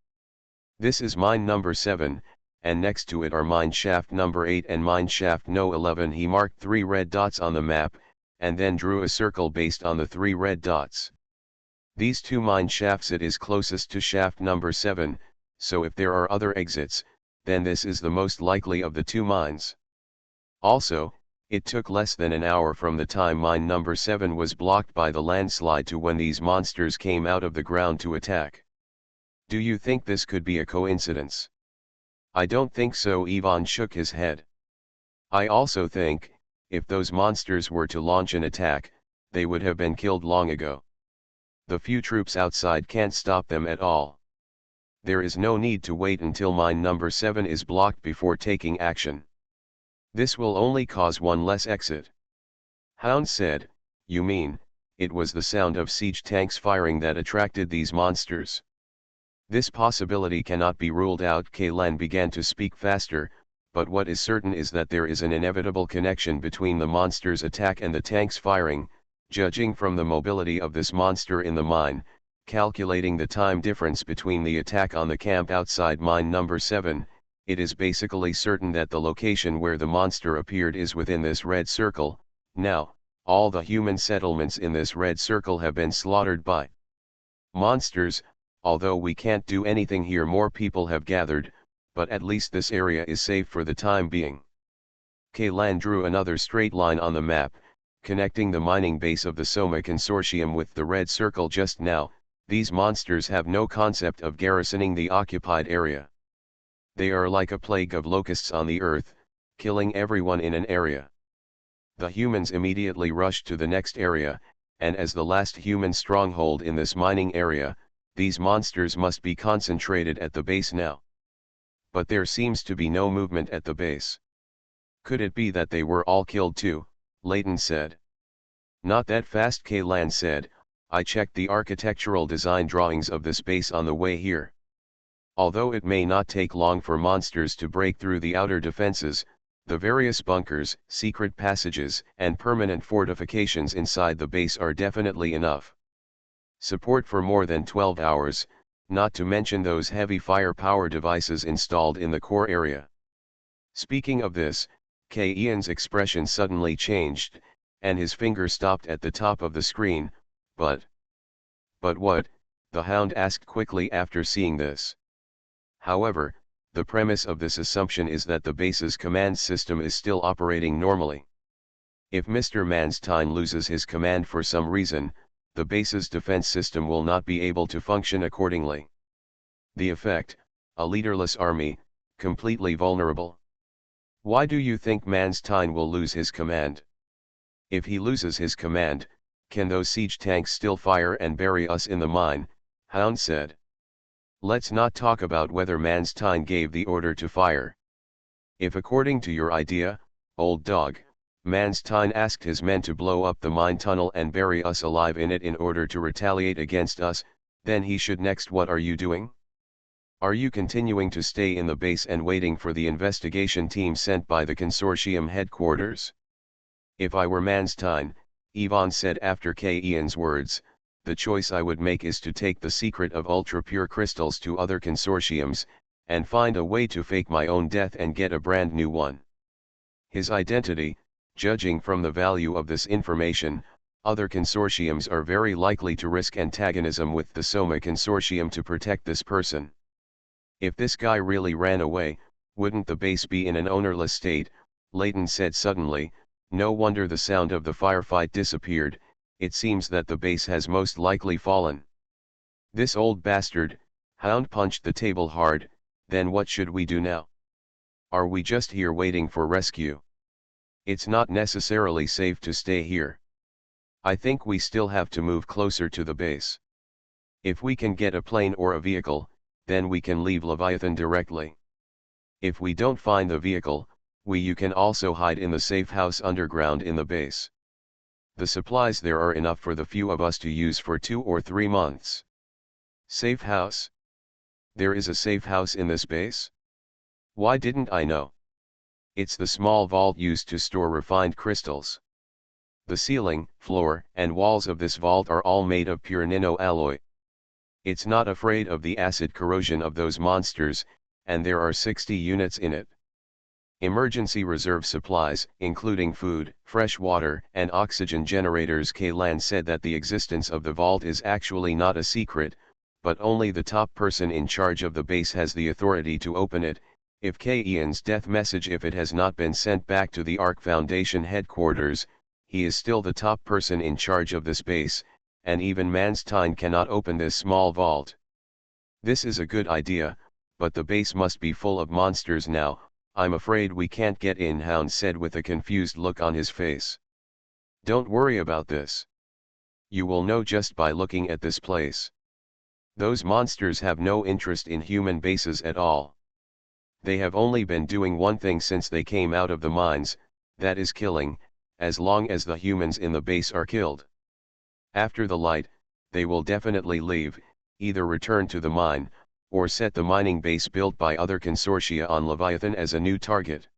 This is mine number 7, and next to it are mine shaft number 8 and mine shaft no 11. He marked 3 red dots on the map, and then drew a circle based on the 3 red dots. These 2 mine shafts, it is closest to shaft number 7, so if there are other exits, then this is the most likely of the 2 mines. Also, it took less than an hour from the time mine number 7 was blocked by the landslide to when these monsters came out of the ground to attack. Do you think this could be a coincidence? I don't think so. Ivan shook his head. I also think, if those monsters were to launch an attack, they would have been killed long ago. The few troops outside can't stop them at all. There is no need to wait until mine number 7 is blocked before taking action. This will only cause one less exit. Hound said, you mean, it was the sound of siege tanks firing that attracted these monsters? This possibility cannot be ruled out. Kaylan began to speak faster, but what is certain is that there is an inevitable connection between the monster's attack and the tanks firing. Judging from the mobility of this monster in the mine, calculating the time difference between the attack on the camp outside mine number 7, it is basically certain that the location where the monster appeared is within this red circle. Now, all the human settlements in this red circle have been slaughtered by monsters. Although we can't do anything here, more people have gathered, but at least this area is safe for the time being. Kaylan drew another straight line on the map, connecting the mining base of the Soma Consortium with the red circle just now. These monsters have no concept of garrisoning the occupied area. They are like a plague of locusts on the earth, killing everyone in an area. The humans immediately rushed to the next area, and as the last human stronghold in this mining area, these monsters must be concentrated at the base now. But there seems to be no movement at the base. Could it be that they were all killed too? Layton said. Not that fast, Kaylan said. I checked the architectural design drawings of this base on the way here. Although it may not take long for monsters to break through the outer defenses, the various bunkers, secret passages, and permanent fortifications inside the base are definitely enough. Support for more than 12 hours, not to mention those heavy firepower devices installed in the core area. Speaking of this, Ian's expression suddenly changed, and his finger stopped at the top of the screen. But what? The Hound asked quickly after seeing this. However, the premise of this assumption is that the base's command system is still operating normally. If Mr. Manstein loses his command for some reason, the base's defense system will not be able to function accordingly. The effect, a leaderless army, completely vulnerable. Why do you think Manstein will lose his command? If he loses his command, can those siege tanks still fire and bury us in the mine? Hound said. Let's not talk about whether Manstein gave the order to fire. If according to your idea, old dog, Manstein asked his men to blow up the mine tunnel and bury us alive in it in order to retaliate against us, then he should next. What are you doing? Are you continuing to stay in the base and waiting for the investigation team sent by the consortium headquarters? If I were Manstein, Yvonne said after Ian's words, the choice I would make is to take the secret of ultra-pure crystals to other consortiums, and find a way to fake my own death and get a brand new one. His identity, judging from the value of this information, other consortiums are very likely to risk antagonism with the Soma consortium to protect this person. If this guy really ran away, wouldn't the base be in an ownerless state? Layton said suddenly. No wonder the sound of the firefight disappeared. It seems that the base has most likely fallen. This old bastard, Hound punched the table hard. Then what should we do now? Are we just here waiting for rescue? It's not necessarily safe to stay here. I think we still have to move closer to the base. If we can get a plane or a vehicle, then we can leave Leviathan directly. If we don't find the vehicle, you can also hide in the safe house underground in the base. The supplies there are enough for the few of us to use for 2 or 3 months. Safe house? There is a safe house in this base? Why didn't I know? It's the small vault used to store refined crystals. The ceiling, floor, and walls of this vault are all made of pure nano alloy. It's not afraid of the acid corrosion of those monsters, and there are 60 units in it. Emergency reserve supplies, including food, fresh water, and oxygen generators. Kaylan said that the existence of the vault is actually not a secret, but only the top person in charge of the base has the authority to open it. If Ian's death message, if it has not been sent back to the Ark Foundation headquarters, he is still the top person in charge of this base, and even Manstein cannot open this small vault. This is a good idea, but the base must be full of monsters now. I'm afraid we can't get in, Hound said with a confused look on his face. Don't worry about this. You will know just by looking at this place. Those monsters have no interest in human bases at all. They have only been doing one thing since they came out of the mines, that is killing, as long as the humans in the base are killed. After the light, they will definitely leave, either return to the mine, or set the mining base built by other consortia on Leviathan as a new target.